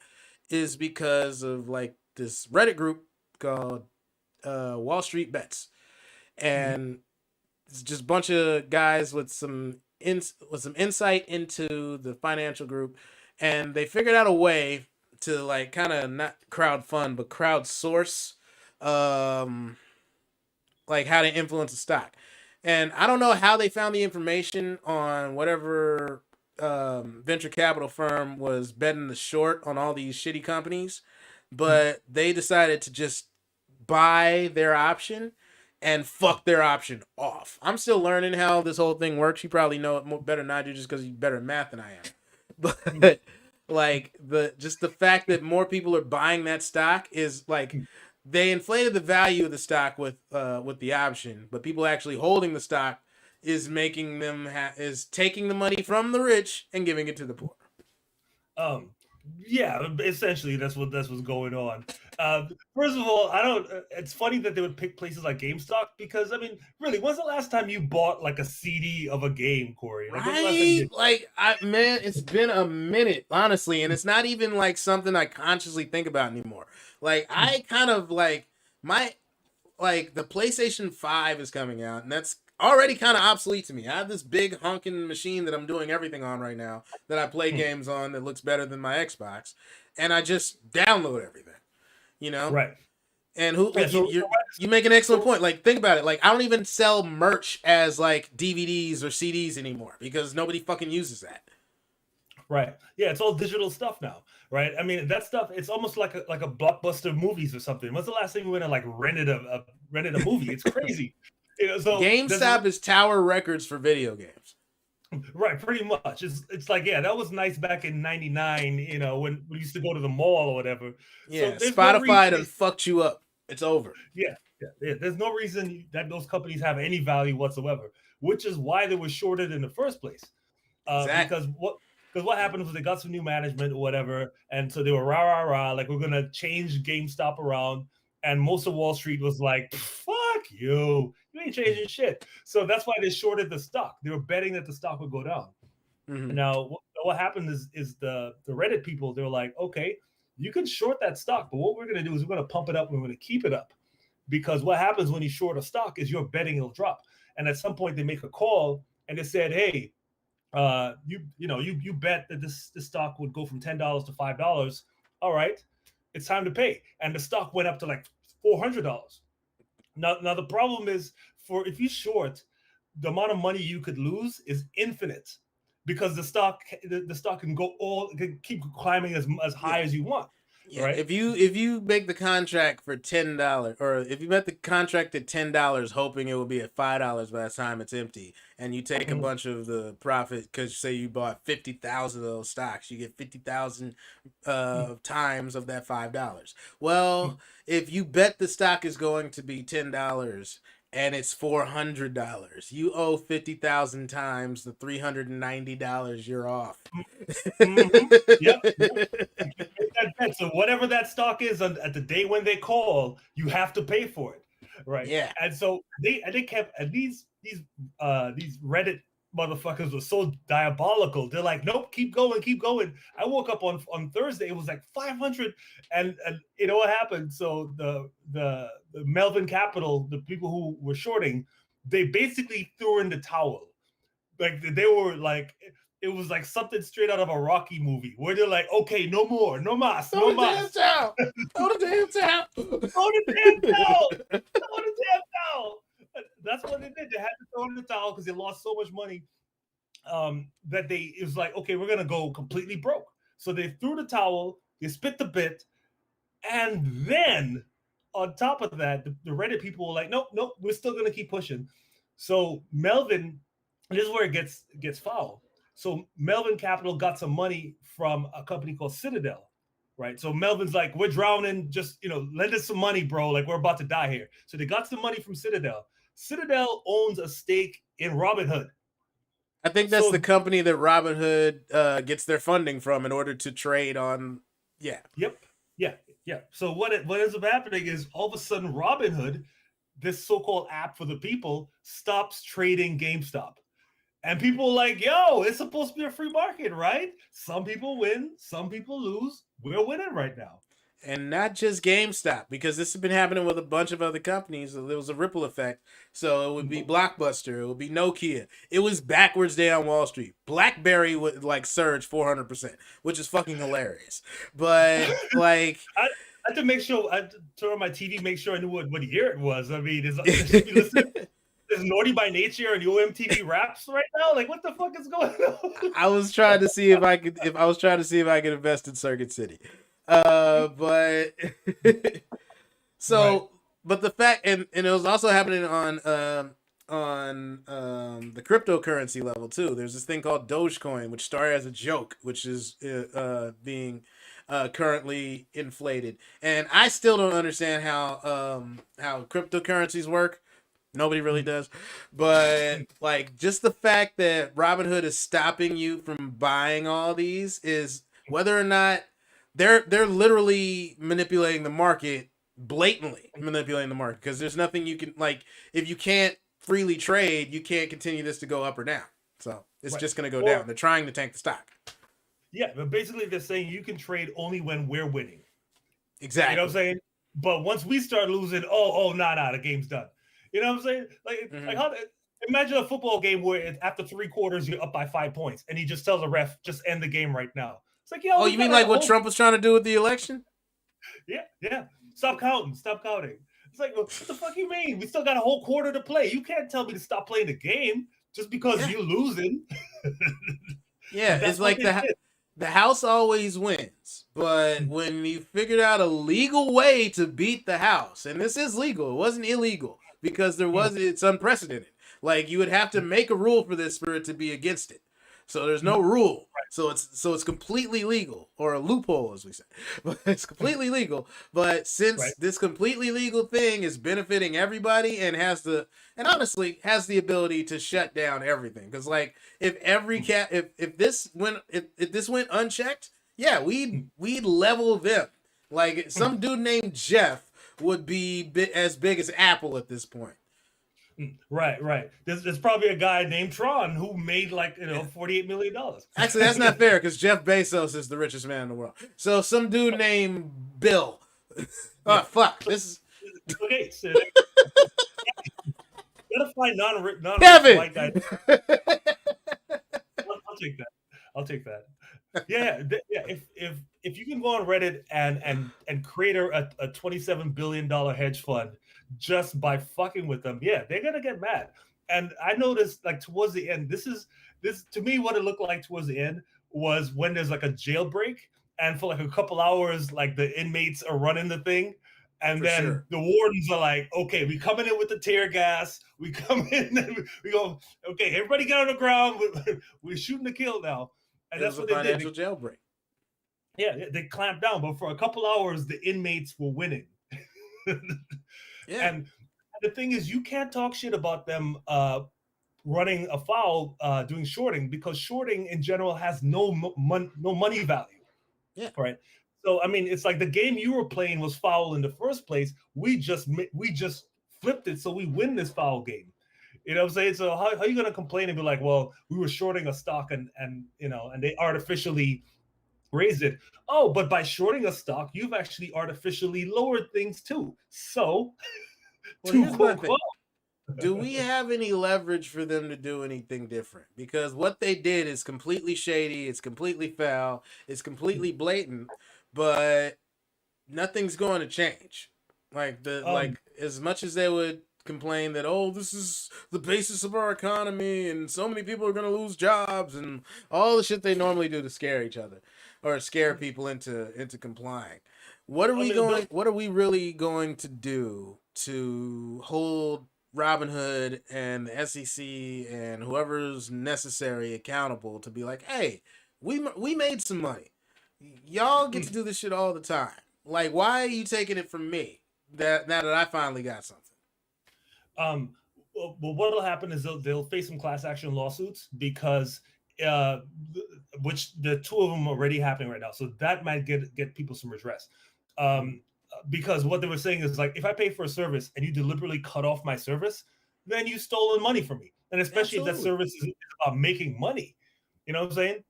is because of like this Reddit group called Wallstbets, and it's just a bunch of guys with some insight into the financial group, and they figured out a way to like kind of not crowdfund but crowdsource like how to influence a stock. And I don't know how they found the information on whatever venture capital firm was betting the short on all these shitty companies, but they decided to just buy their option and fuck their option off. I'm still learning how this whole thing works. You probably know it more better than I do just because you're better at math than I am. But like the fact that more people are buying that stock is like they inflated the value of the stock with the option, but people actually holding the stock is making them is taking the money from the rich and giving it to the poor. Yeah, essentially that's what's going on. First of all, I don't. It's funny that they would pick places like GameStop because I mean, really, when's the last time you bought like a CD of a game, Corey? Like, right? Like, man, it's been a minute, honestly, and it's not even like something I consciously think about anymore. Like, I kind of like the PlayStation 5 is coming out, and that's already kind of obsolete to me. I have this big honking machine that I'm doing everything on right now that I play games on that looks better than my Xbox, and I just download everything, you know? Right. And you make an excellent point. Like, think about it. Like, I don't even sell merch as like DVDs or CDs anymore because nobody fucking uses that. Right. Yeah, it's all digital stuff now. Right. I mean, that stuff. It's almost like a Blockbuster movies or something. When's the last time you went and like rented a movie? It's crazy. So GameStop is Tower Records for video games. Right, pretty much. It's like, yeah, that was nice back in '99, you know, when we used to go to the mall or whatever. Yeah, so Spotify done fucked you up. It's over. Yeah. There's no reason that those companies have any value whatsoever, which is why they were shorted in the first place. Exactly. Because what happened was they got some new management or whatever, and so they were rah, like, we're gonna change GameStop around. And most of Wall Street was like, fuck you. You ain't changing shit. So that's why they shorted the stock. They were betting that the stock would go down. Mm-hmm. Now, what happened is the Reddit people, they were like, okay, you can short that stock, but what we're going to do is we're going to pump it up and we're going to keep it up. Because what happens when you short a stock is you're betting it'll drop. And at some point they make a call and they said, hey, you bet that this stock would go from $10 to $5. All right. It's time to pay. And the stock went up to like $400. Now the problem is if you short, the amount of money you could lose is infinite because the stock can keep climbing as high as you want. Yeah. Right? If you make the contract for $10, or if you met the contract at $10, hoping it will be at $5 by the time it's empty, and you take a bunch of the profit because say you bought 50,000 of those stocks, you get 50,000 times of that $5. Well, if you bet the stock is going to be $10 and it's $400, you owe 50,000 times the $390 you're off. Yep. So whatever that stock is at the day when they call, you have to pay for it, right? Yeah. And so they kept these Reddit motherfuckers were so diabolical. They're like, nope, keep going, keep going. I woke up on Thursday, it was like 500, and you know what happened? So the Melvin Capital, the people who were shorting, they basically threw in the towel. Like they were like, it was like something straight out of a Rocky movie where they're like, okay, no more, no mas, Throw no the damn mas. towel. Throw the damn towel. Throw the damn towel. Throw the damn towel. That's what they did. They had to throw in the towel because they lost so much money that it was like, okay, we're gonna go completely broke. So they threw the towel, they spit the bit, and then on top of that, the Reddit people were like, nope, nope, we're still gonna keep pushing. So Melvin, this is where it gets foul. So Melvin Capital got some money from a company called Citadel, right? So Melvin's like, we're drowning, just lend us some money, bro. Like we're about to die here. So they got some money from Citadel. Citadel owns a stake in Robinhood. I think that's the company that Robinhood gets their funding from in order to trade on. Yeah. Yep. Yeah. So what ends up happening is all of a sudden Robinhood, this so-called app for the people, stops trading GameStop. And people are like, yo, it's supposed to be a free market, right? Some people win, some people lose. We're winning right now. And not just GameStop, because this has been happening with a bunch of other companies. There was a ripple effect. So it would be Blockbuster. It would be Nokia. It was backwards day on Wall Street. BlackBerry would like surge 400%, which is fucking hilarious. But like... I had to make sure, I had to turn on my TV, make sure I knew what year it was. I mean, is Naughty by Nature and OMTV Raps right now? Like, what the fuck is going on? I was trying to see if I could invest in Circuit City. But so, right. But the fact, and it was also happening on the cryptocurrency level too. There's this thing called Dogecoin, which started as a joke, which is being currently inflated, and I still don't understand how cryptocurrencies work. Nobody really does, but like just the fact that Robinhood is stopping you from buying all these is whether or not they're literally manipulating the market, blatantly manipulating the market, because there's nothing you can, like, if you can't freely trade, you can't continue this to go up or down. So it's just going to go down. They're trying to tank the stock. Yeah, but basically they're saying you can trade only when we're winning. Exactly. You know what I'm saying? But once we start losing, nah, the game's done. You know what I'm saying? Like how? Imagine a football game where after 3 quarters you're up by 5 points, and he just tells a ref, "Just end the game right now." It's like, yo. Oh, you mean like what Trump was trying to do with the election? Yeah. Stop counting. It's like, what the fuck you mean? We still got a whole quarter to play. You can't tell me to stop playing the game just because you're losing. Yeah, it's like the house always wins, but when you figured out a legal way to beat the house, and this is legal, it wasn't illegal, because it's unprecedented. Like, you would have to make a rule for this for it to be against it. So there's no rule. So it's completely legal, or a loophole, as we say. But it's completely legal. But since this completely legal thing is benefiting everybody and honestly has the ability to shut down everything, because like if this went unchecked, yeah, we'd level them. Like some dude named Jeff would be as big as Apple at this point. Right. There's probably a guy named Tron who made $48 million. Actually, that's not fair, because Jeff Bezos is the richest man in the world. So some dude named Bill. Oh fuck! This is okay. So gotta find non-rich white guys. I'll take that. Yeah. If you can go on Reddit and create a $27 billion hedge fund just by fucking with them, yeah, they're gonna get mad. And I noticed, like, towards the end, this to me, what it looked like towards the end was when there's like a jailbreak, and for like a couple hours, like the inmates are running the thing, and then the wardens are like, okay, we coming in with the tear gas, we come in and we go, okay, everybody get on the ground, we're shooting to kill now. And that's what they did. Financial jailbreak. Yeah, they clamped down, but for a couple hours, the inmates were winning. And the thing is, you can't talk shit about them running afoul, doing shorting, because shorting in general has no money value. Yeah. Right. So I mean, it's like the game you were playing was foul in the first place. We just flipped it, so we win this foul game. You know what I'm saying? So how are you going to complain and be like, well, we were shorting a stock and they artificially raised it. Oh, but by shorting a stock, you've actually artificially lowered things too. So Well, to here's my quote, thing. Do we have any leverage for them to do anything different? Because what they did is completely shady, it's completely foul, it's completely blatant, but nothing's going to change. um, As much as they would complain that, oh, this is the basis of our economy and so many people are going to lose jobs and all the shit they normally do to scare each other or scare people into complying. I mean, What are we really going to do to hold Robinhood and the SEC and whoever's necessary accountable to be like, hey, we made some money. Y'all get to do this shit all the time. Like, why are you taking it from me? That now that I finally got something. um, well, what'll happen is they'll face some class action lawsuits because, uh, which the two of them are already happening right now. So that might get people some redress. Um, because what they were saying is like, if I pay for a service and you deliberately cut off my service, then you stolen money from me. And especially if that Absolutely. service is about making money, you know what I'm saying?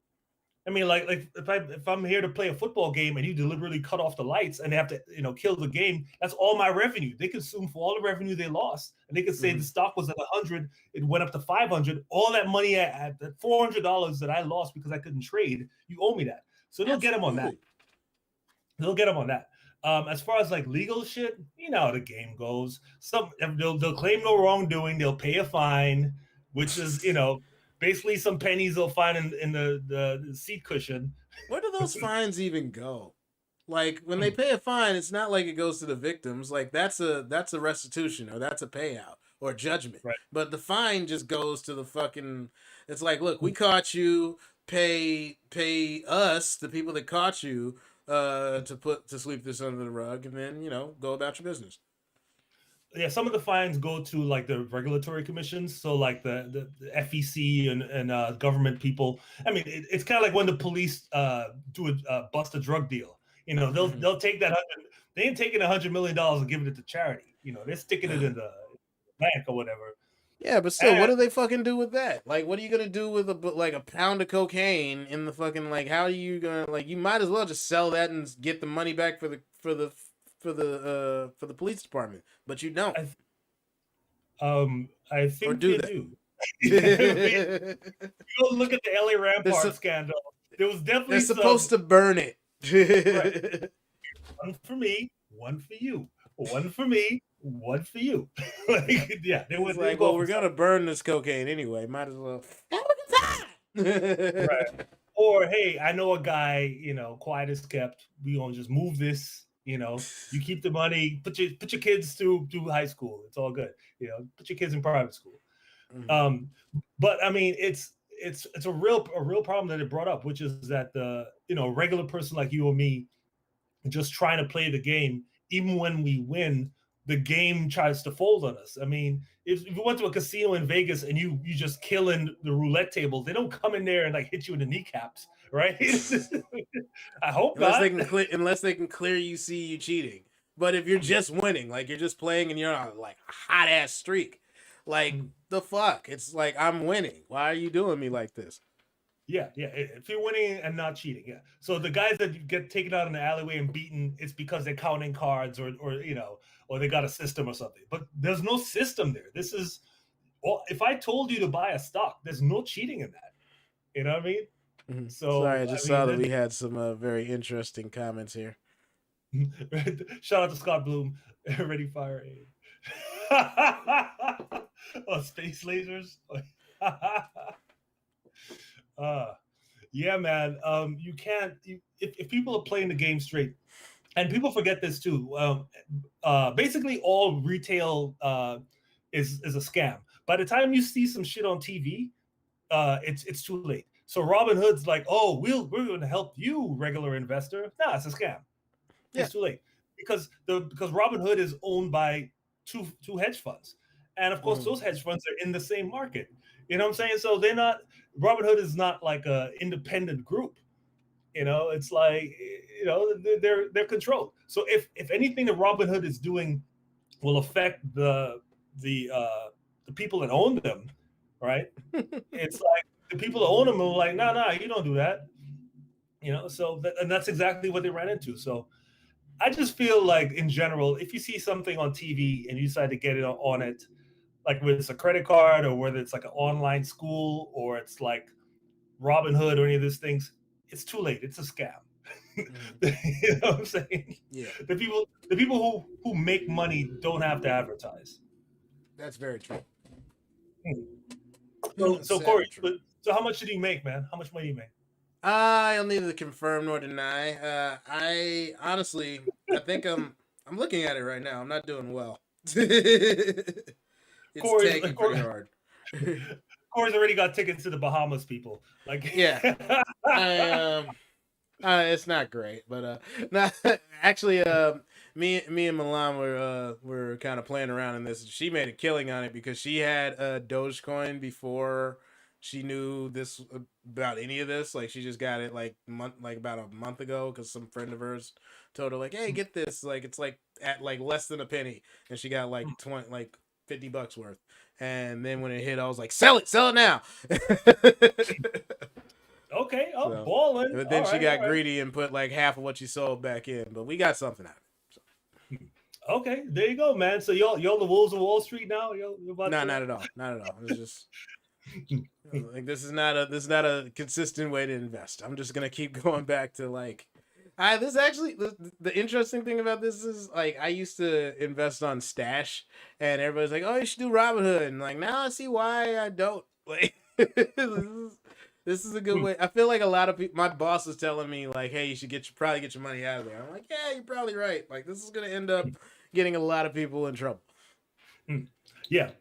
I mean, like if I'm here to play a football game and you deliberately cut off the lights and they have to kill the game, that's all my revenue. They consume for all the revenue they lost, and they could say the stock was at 100, it went up to 500. All that money at $400 that I lost because I couldn't trade, you owe me that. So they'll get them on that. Absolutely. They'll get them on that. As far as like legal shit, you know how the game goes. They'll claim no wrongdoing. They'll pay a fine, which is basically some pennies they'll find in the seat cushion. Where do those fines even go? Like when they pay a fine, it's not like it goes to the victims. Like that's a restitution or that's a payout or judgment. Right. But the fine just goes to the fucking. It's like, look, we caught you. Pay us, the people that caught you, to sweep this under the rug, and then go about your business. Yeah, some of the fines go to like the regulatory commissions, so like the FEC and government people. I mean, it's kind of like when the police bust a drug deal. They'll take that they ain't taking $100 million and giving it to charity. They're sticking it in the bank or whatever. Yeah, but still, what do they fucking do with that? Like, what are you gonna do with a pound of cocaine in the fucking like? How are you gonna like? You might as well just sell that and get the money back for the police department, but you don't. I Or think do they they? do. Go look at the LA Rampart They're scandal. There was definitely supposed to burn it. Right. One for me, one for you. One for me, one for you. Yeah, they would. It's like, well, we're gonna burn this cocaine anyway. Might as well have a good Right. time. Or hey, I know a guy. Quiet as kept. We gonna just move this. You keep the money. Put your kids through high school. It's all good. Put your kids in private school. Mm-hmm. But I mean, it's a real problem that it brought up, which is that the regular person like you or me just trying to play the game, even when we win, the game tries to fold on us. I mean, if you went to a casino in Vegas and you just killing the roulette table, they don't come in there and like hit you in the kneecaps, right? I hope Unless not. unless they can clearly see you cheating. But if you're just winning, like you're just playing and you're on like a hot ass streak, like the fuck, it's like I'm winning. Why are you doing me like this? Yeah. If you're winning and not cheating, yeah. So the guys that get taken out in the alleyway and beaten, it's because they're counting cards or they got a system or something. But there's no system there. This is, well, if I told you to buy a stock, there's no cheating in that. You know what I mean? Mm-hmm. So Sorry, I just I saw mean, that we had some very interesting comments here. shout out to Scott Bloom. Ready, fire, aim. Oh, space lasers. Yeah, man. You can't. If people are playing the game straight, and people forget this too. Basically, all retail is a scam. By the time you see some shit on TV, it's too late. So Robinhood's like, oh, we're going to help you, regular investor. Nah, it's a scam. Yeah. It's too late because Robinhood is owned by two hedge funds, and of course those hedge funds are in the same market. You know what I'm saying? So they're not. Robinhood is not like a independent group. It's like they're controlled. So if anything that Robinhood is doing will affect the the people that own them, right? It's like the people that own them are like, nah, you don't do that. So and that's exactly what they ran into. So I just feel like in general, if you see something on TV and you decide to get it on it, like whether it's a credit card or whether it's like an online school or it's like Robinhood or any of these things, it's too late. It's a scam. You know what I'm saying? Yeah, The people who make money don't have to advertise. that's very true. So Sad Corey, but true. so how much did you make, man? How much money do you make? I'll neither confirm nor deny. I honestly, I think I'm looking at it right now. I'm not doing well. It's Corey's tanking pretty hard. Corey's already got tickets to the Bahamas, people. Like, Yeah, I it's not great, but not actually. Me and Milan were kind of playing around in this. She made a killing on it because she had Dogecoin before she knew this about any of this. Like she just got it like about a month ago because some friend of hers told her like, "Hey, get this! Like it's like at like less than a penny," and she got like 20 like $50 worth. And then when it hit, I was like, sell it now." okay, oh, So, balling. but then All she right, all got right. greedy and put like half of what she sold back in. But we got something out of it. Okay, there you go, man. So y'all the wolves of Wall Street now. You're about No, to. not at all. Not at all. It's just like this is not a consistent way to invest. I'm just gonna keep going back to like I this actually the interesting thing about this is like I used to invest on Stash and everybody's like, "Oh, you should do Robinhood." And like now I see why I don't. Like this is a good way. I feel like a lot of people my boss is telling me like, "Hey, you should probably get your money out of there." I'm like, "Yeah, you're probably right. Like this is going to end up getting a lot of people in trouble." Yeah.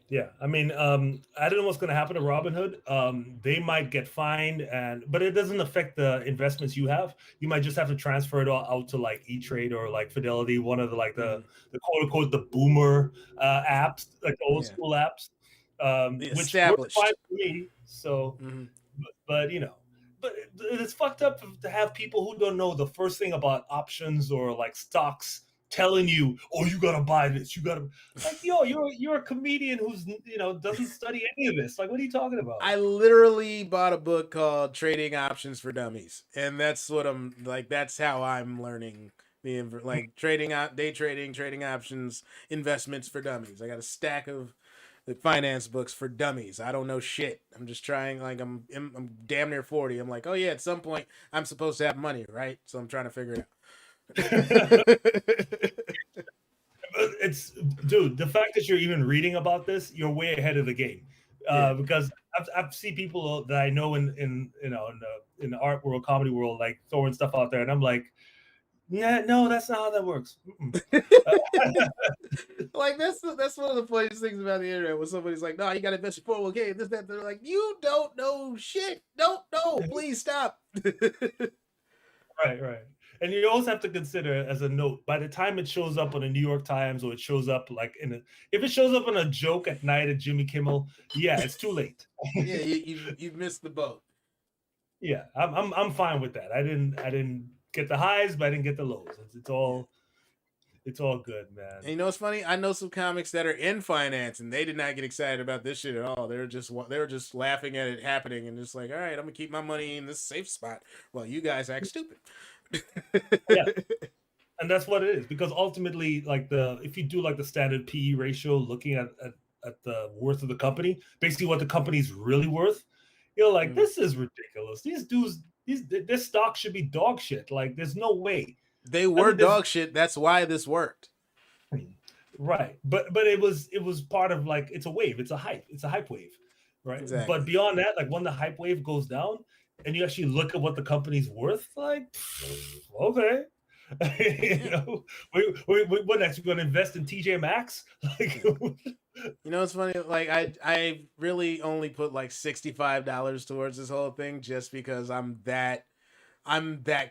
I mean, I don't know what's going to happen to Robinhood. They might get fined, but it doesn't affect the investments you have. You might just have to transfer it all out to like E Trade or like Fidelity, one of the like the quote unquote the boomer apps, like the old Yeah. school apps, The which works fine established. for me. So, Mm-hmm. but but it's fucked up to have people who don't know the first thing about options or like stocks telling you, "Oh, you gotta buy this. You gotta." Like, yo, you're a comedian who's doesn't study any of this. Like, what are you talking about? I literally bought a book called Trading Options for Dummies, and that's what I'm like. That's how I'm learning like trading out, day trading, trading options, investments for dummies. I got a stack of the finance books for dummies. I don't know shit. I'm just trying. Like I'm damn near 40. I'm like, oh yeah, at some point I'm supposed to have money, right? So I'm trying to figure it out. It's dude, the fact that you're even reading about this, you're way ahead of the game. Yeah. Because I've seen people that I know in the art world, comedy world, like throwing stuff out there, and I'm like, yeah, no, that's not how that works. Like that's one of the funniest things about the internet when somebody's like, "No, you got to invest your 401k and this that." They're like, "You don't know shit. Don't know. Please stop." Right. And you also have to consider as a note, by the time it shows up on the New York Times or it shows up like if it shows up in a joke at night at Jimmy Kimmel, yeah, it's too late. Yeah, you've missed the boat. Yeah, I'm fine with that. I didn't get the highs, but I didn't get the lows. It's all good, man. And you know what's funny? I know some comics that are in finance, and they did not get excited about this shit at all. They were just laughing at it happening, and just like, all right, I'm gonna keep my money in this safe spot while you guys act stupid. Yeah, and that's what it is because ultimately, like if you do like the standard PE ratio, looking at the worth of the company, basically what the company's really worth, you're like, this is ridiculous. These dudes, this stock should be dog shit. Like, there's no way. They I were mean, dog shit. That's why this worked. right, but it was part of like it's a wave, it's a hype wave, right? Exactly. But beyond that, like when the hype wave goes down, and you actually look at what the company's worth, like, okay. Yeah. What next? We're going to invest in TJ Maxx? Like, You know what's funny? Like I really only put like $65 towards this whole thing just because I'm that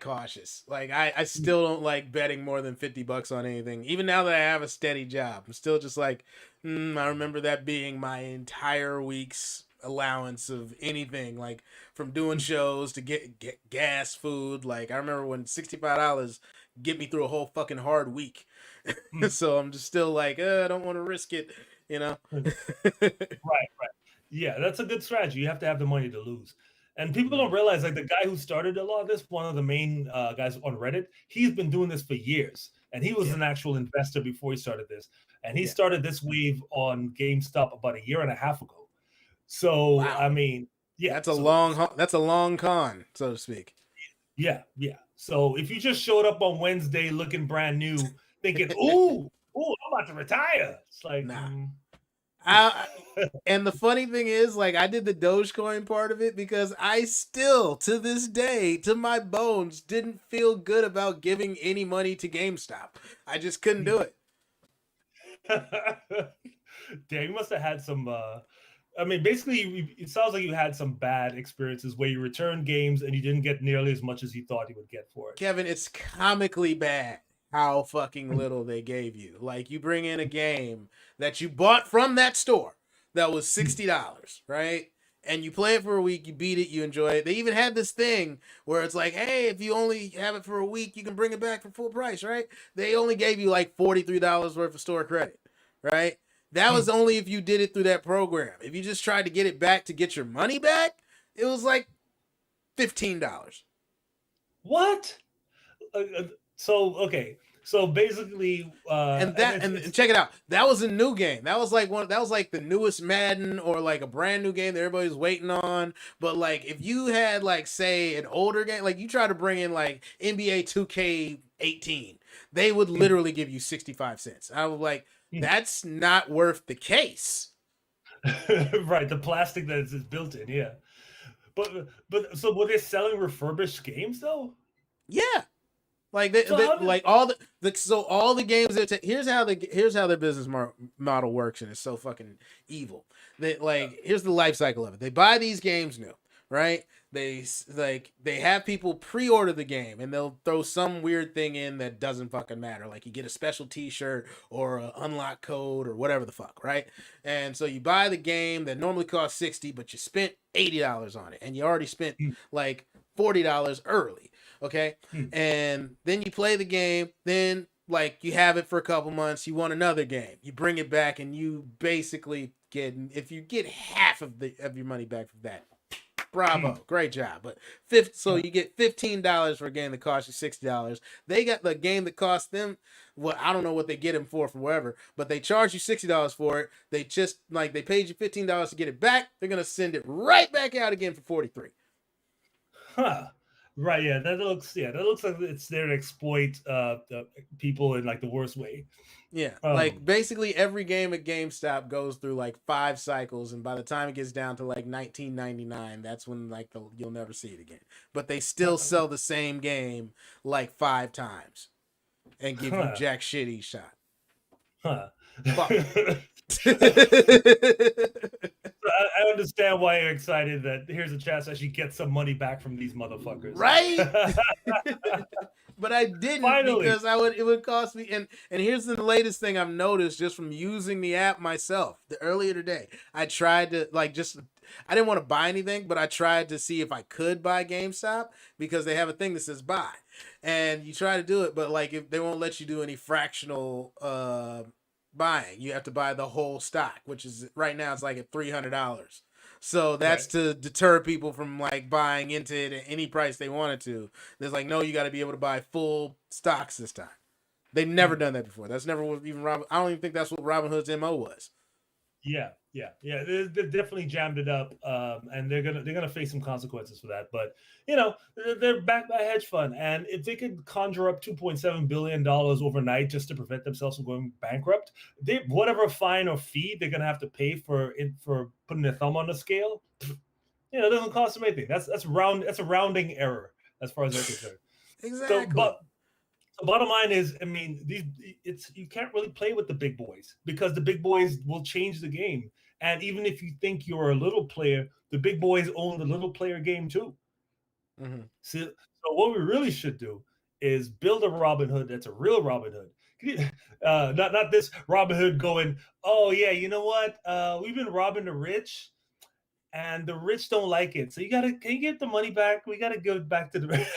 cautious. Like I still don't like betting more than $50 on anything. Even now that I have a steady job, I'm still just like, I remember that being my entire week's allowance of anything, like from doing shows to get gas, food. Like I remember when $65 get me through a whole fucking hard week. So I'm just still like, I don't want to risk it. you know. Right. Yeah, that's a good strategy. You have to have the money to lose. And people don't realize, like the guy who started a lot of this, one of the main guys on Reddit, he's been doing this for years, and he was Yeah, an actual investor before he started this. And he yeah. started this wave on GameStop about a year and a half ago. So I Wow, mean, yeah. that's a So long con, so to speak. yeah. So if you just showed up on Wednesday looking brand new, thinking, "Ooh, I'm about to retire," it's like, Nah, I mm. and the funny thing is, like, I did the Dogecoin part of it because I still, to this day, to my bones, didn't feel good about giving any money to GameStop. I just couldn't do it. Damn, you must have had some. I mean, basically, it sounds like you had some bad experiences where you returned games and you didn't get nearly as much as you thought you would get for it. Kevin, it's comically bad how fucking little they gave you. Like, you bring in a game that you bought from that store that was $60, right? And you play it for a week, you beat it, you enjoy it. They even had this thing where it's like, hey, if you only have it for a week, you can bring it back for full price, right? They only gave you like $43 worth of store credit, right? That was only if you did it through that program. If you just tried to get it back to get your money back, it was like $15. What? So okay, so basically, And and that and check it out. That was a new game. That was like one. That was like the newest Madden or like a brand new game that everybody's waiting on. But like if you had like say an older game, like you try to bring in like NBA 2K18, they would literally give you 65 cents. I was like, that's not worth the case. right, the plastic that is built in, yeah. But so were they selling refurbished games though? Yeah. Like So how did? like all so all the games that here's how their business model works, and it's so fucking evil. That like here's the life cycle of it. They buy these games new, right? They have people pre-order the game, and they'll throw some weird thing in that doesn't fucking matter. Like you get a special T-shirt or an unlock code or whatever the fuck, right? And so you buy the game that normally costs 60, but you spent $80 on it, and you already spent like $40 early. Okay. And then you play the game, then like you have it for a couple months, you want another game, you bring it back, and you basically get, if you get half of your money back from that, bravo, great job. But so you get $15 for a game that costs you $60. They got the game that cost them, well, I don't know what they get them for whatever, but they charge you $60 for it. They just like they paid you $15 to get it back. They're gonna send it right back out again for 43. Huh. Right, yeah, that looks like it's there to exploit people in like the worst way. Yeah, like basically every game at GameStop goes through like 5 cycles, and by the time it gets down to like 1999, that's when like you'll never see it again. But they still sell the same game like 5 times and give you jack shit each time. Huh. Fuck. I understand why you're excited that here's a chance to actually get some money back from these motherfuckers. Right? But I didn't. Finally. Because it would cost me, and here's the latest thing I've noticed just from using the app myself. Earlier today, I tried to I didn't want to buy anything, but I tried to see if I could buy GameStop because they have a thing that says buy, and you try to do it, but like if they won't let you do any fractional buying, you have to buy the whole stock, which is right now it's like at $300. So that's right. To deter people from like buying into it at any price they wanted to. There's like, no, you got to be able to buy full stocks this time. They've never done that before. That's never what even I don't even think that's what Robinhood's MO was. Yeah. They definitely jammed it up, and they're gonna face some consequences for that. But you know, they're backed by a hedge fund, and if they could conjure up $2.7 billion overnight just to prevent themselves from going bankrupt, whatever fine or fee they're gonna have to pay for putting their thumb on the scale, you know, it doesn't cost them anything. That's a rounding error as far as they're concerned. Exactly. So, but the bottom line is, I mean, you can't really play with the big boys because the big boys will change the game. And even if you think you're a little player, the big boys own the little player game too. Mm-hmm. So what we really should do is build a Robinhood that's a real Robinhood. Not this Robinhood going, oh yeah, you know what? We've been robbing the rich, and the rich don't like it. So can you get the money back? We gotta give it back to the rich.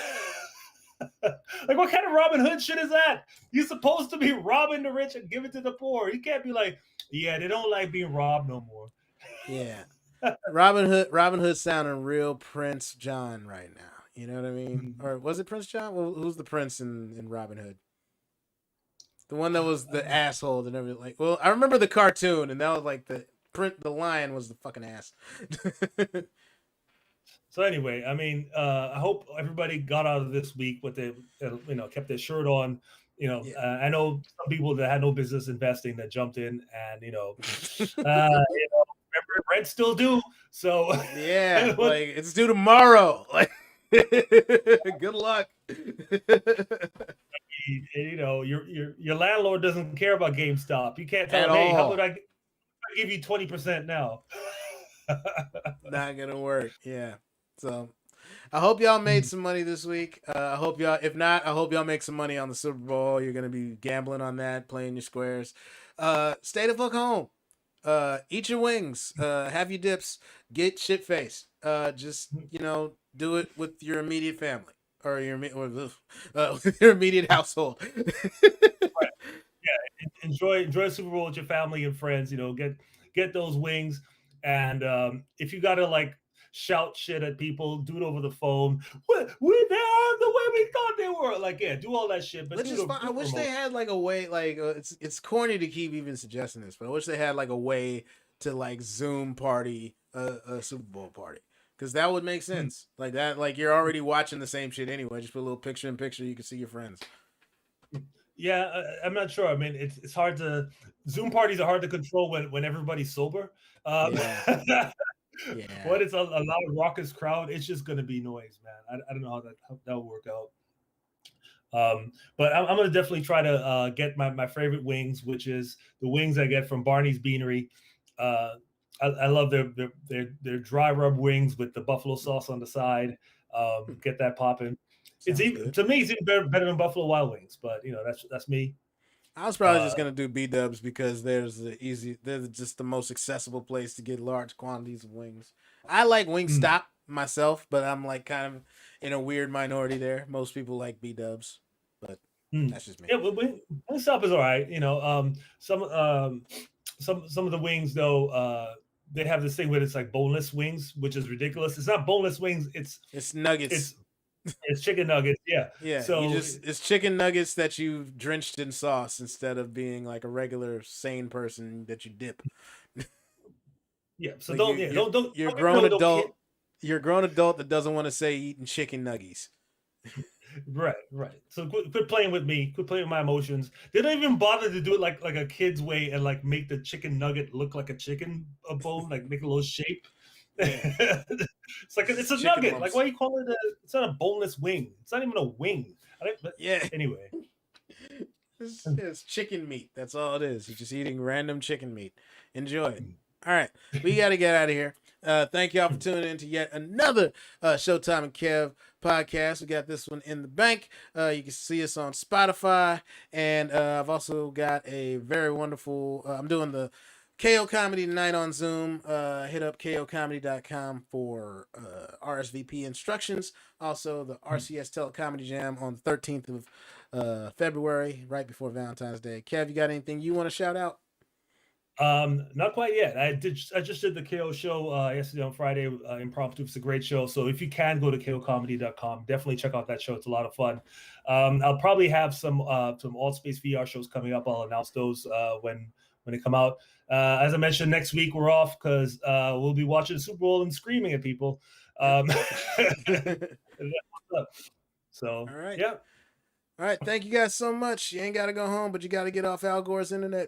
Like, what kind of Robin Hood shit is that? You're supposed to be robbing the rich and giving to the poor. You can't be like, yeah, they don't like being robbed no more. Yeah. Robin Hood sounding real Prince John right now. You know what I mean? Or was it Prince John? Well, who's the prince in Robin Hood? The one that was the asshole and everything. Like, well, I remember the cartoon, and that was like the lion was the fucking ass. So anyway, I mean, I hope everybody got out of this week with the, kept their shirt on. Yeah. I know some people that had no business investing that jumped in, and remember, rent's still due. So Yeah, like it's due tomorrow. Like, good luck. your landlord doesn't care about GameStop. You can't tell At him, hey, how all. about I give you 20% now? Not gonna work. Yeah. So I hope y'all made some money this week. I hope y'all, if not, I hope y'all make some money on the Super Bowl. You're gonna be gambling on that, playing your squares. Stay the fuck home. Eat your wings. Have your dips. Get shit faced. Just do it with your immediate family or with your immediate household. Right. Yeah, enjoy Super Bowl with your family and friends. Get those wings, and if you gotta like shout shit at people, do it over the phone. We're there the way we thought they were. Like, yeah, do all that shit. But Which is fine. I wish they had like a way. Like it's corny to keep even suggesting this, but I wish they had like a way to like Zoom party a Super Bowl party. Because that would make sense. Like that, like you're already watching the same shit anyway. Just put a little picture in picture, you can see your friends. Yeah, I'm not sure. I mean, it's hard to Zoom parties are hard to control when everybody's sober. Yeah. When it's a loud raucous crowd, it's just gonna be noise, man. I don't know how that will work out. But I'm gonna definitely try to get my favorite wings, which is the wings I get from Barney's Beanery. I love their dry rub wings with the buffalo sauce on the side. Get that popping. It's even to me, it's even better than Buffalo Wild Wings, but that's me. I was probably just gonna do B Dubs because there's just the most accessible place to get large quantities of wings. I like Wingstop myself, but I'm like kind of in a weird minority there. Most people like B Dubs, but that's just me. Yeah, Wingstop is all right. Some of the wings though, they have this thing where it's like boneless wings, which is ridiculous. It's not boneless wings. It's nuggets. It's chicken nuggets. Yeah. Yeah. So it's chicken nuggets that you've drenched in sauce instead of being like a regular sane person that you dip. Yeah. So like don't. You're a grown adult. You're a grown adult that doesn't want to say eating chicken nuggies. Right. So quit playing with me. Quit playing with my emotions. They don't even bother to do it like a kid's way and like make the chicken nugget look like a chicken bone, like make a little shape. Yeah. It's a nugget. Lumps. Like, why you call it it's not a boneless wing. It's not even a wing. Yeah. Anyway. It's chicken meat. That's all it is. You're just eating random chicken meat. Enjoy it. All right. We got to get out of here. Thank y'all for tuning in to yet another Showtime and Kev podcast. We got this one in the bank. You can see us on Spotify. And I've also got a very wonderful, I'm doing the KO Comedy tonight on Zoom. Hit up KOComedy.com for RSVP instructions. Also, the RCS Telecomedy Jam on the 13th of February, right before Valentine's Day. Kev, you got anything you want to shout out? Not quite yet. I just did the KO show yesterday on Friday, impromptu. It's a great show. So if you can go to KOComedy.com, definitely check out that show. It's a lot of fun. I'll probably have some Wallstbets VR shows coming up. I'll announce those when they come out. As I mentioned, next week we're off because we'll be watching the Super Bowl and screaming at people. So all right. Yeah. All right. Thank you guys so much. You ain't got to go home, but you got to get off Al Gore's internet.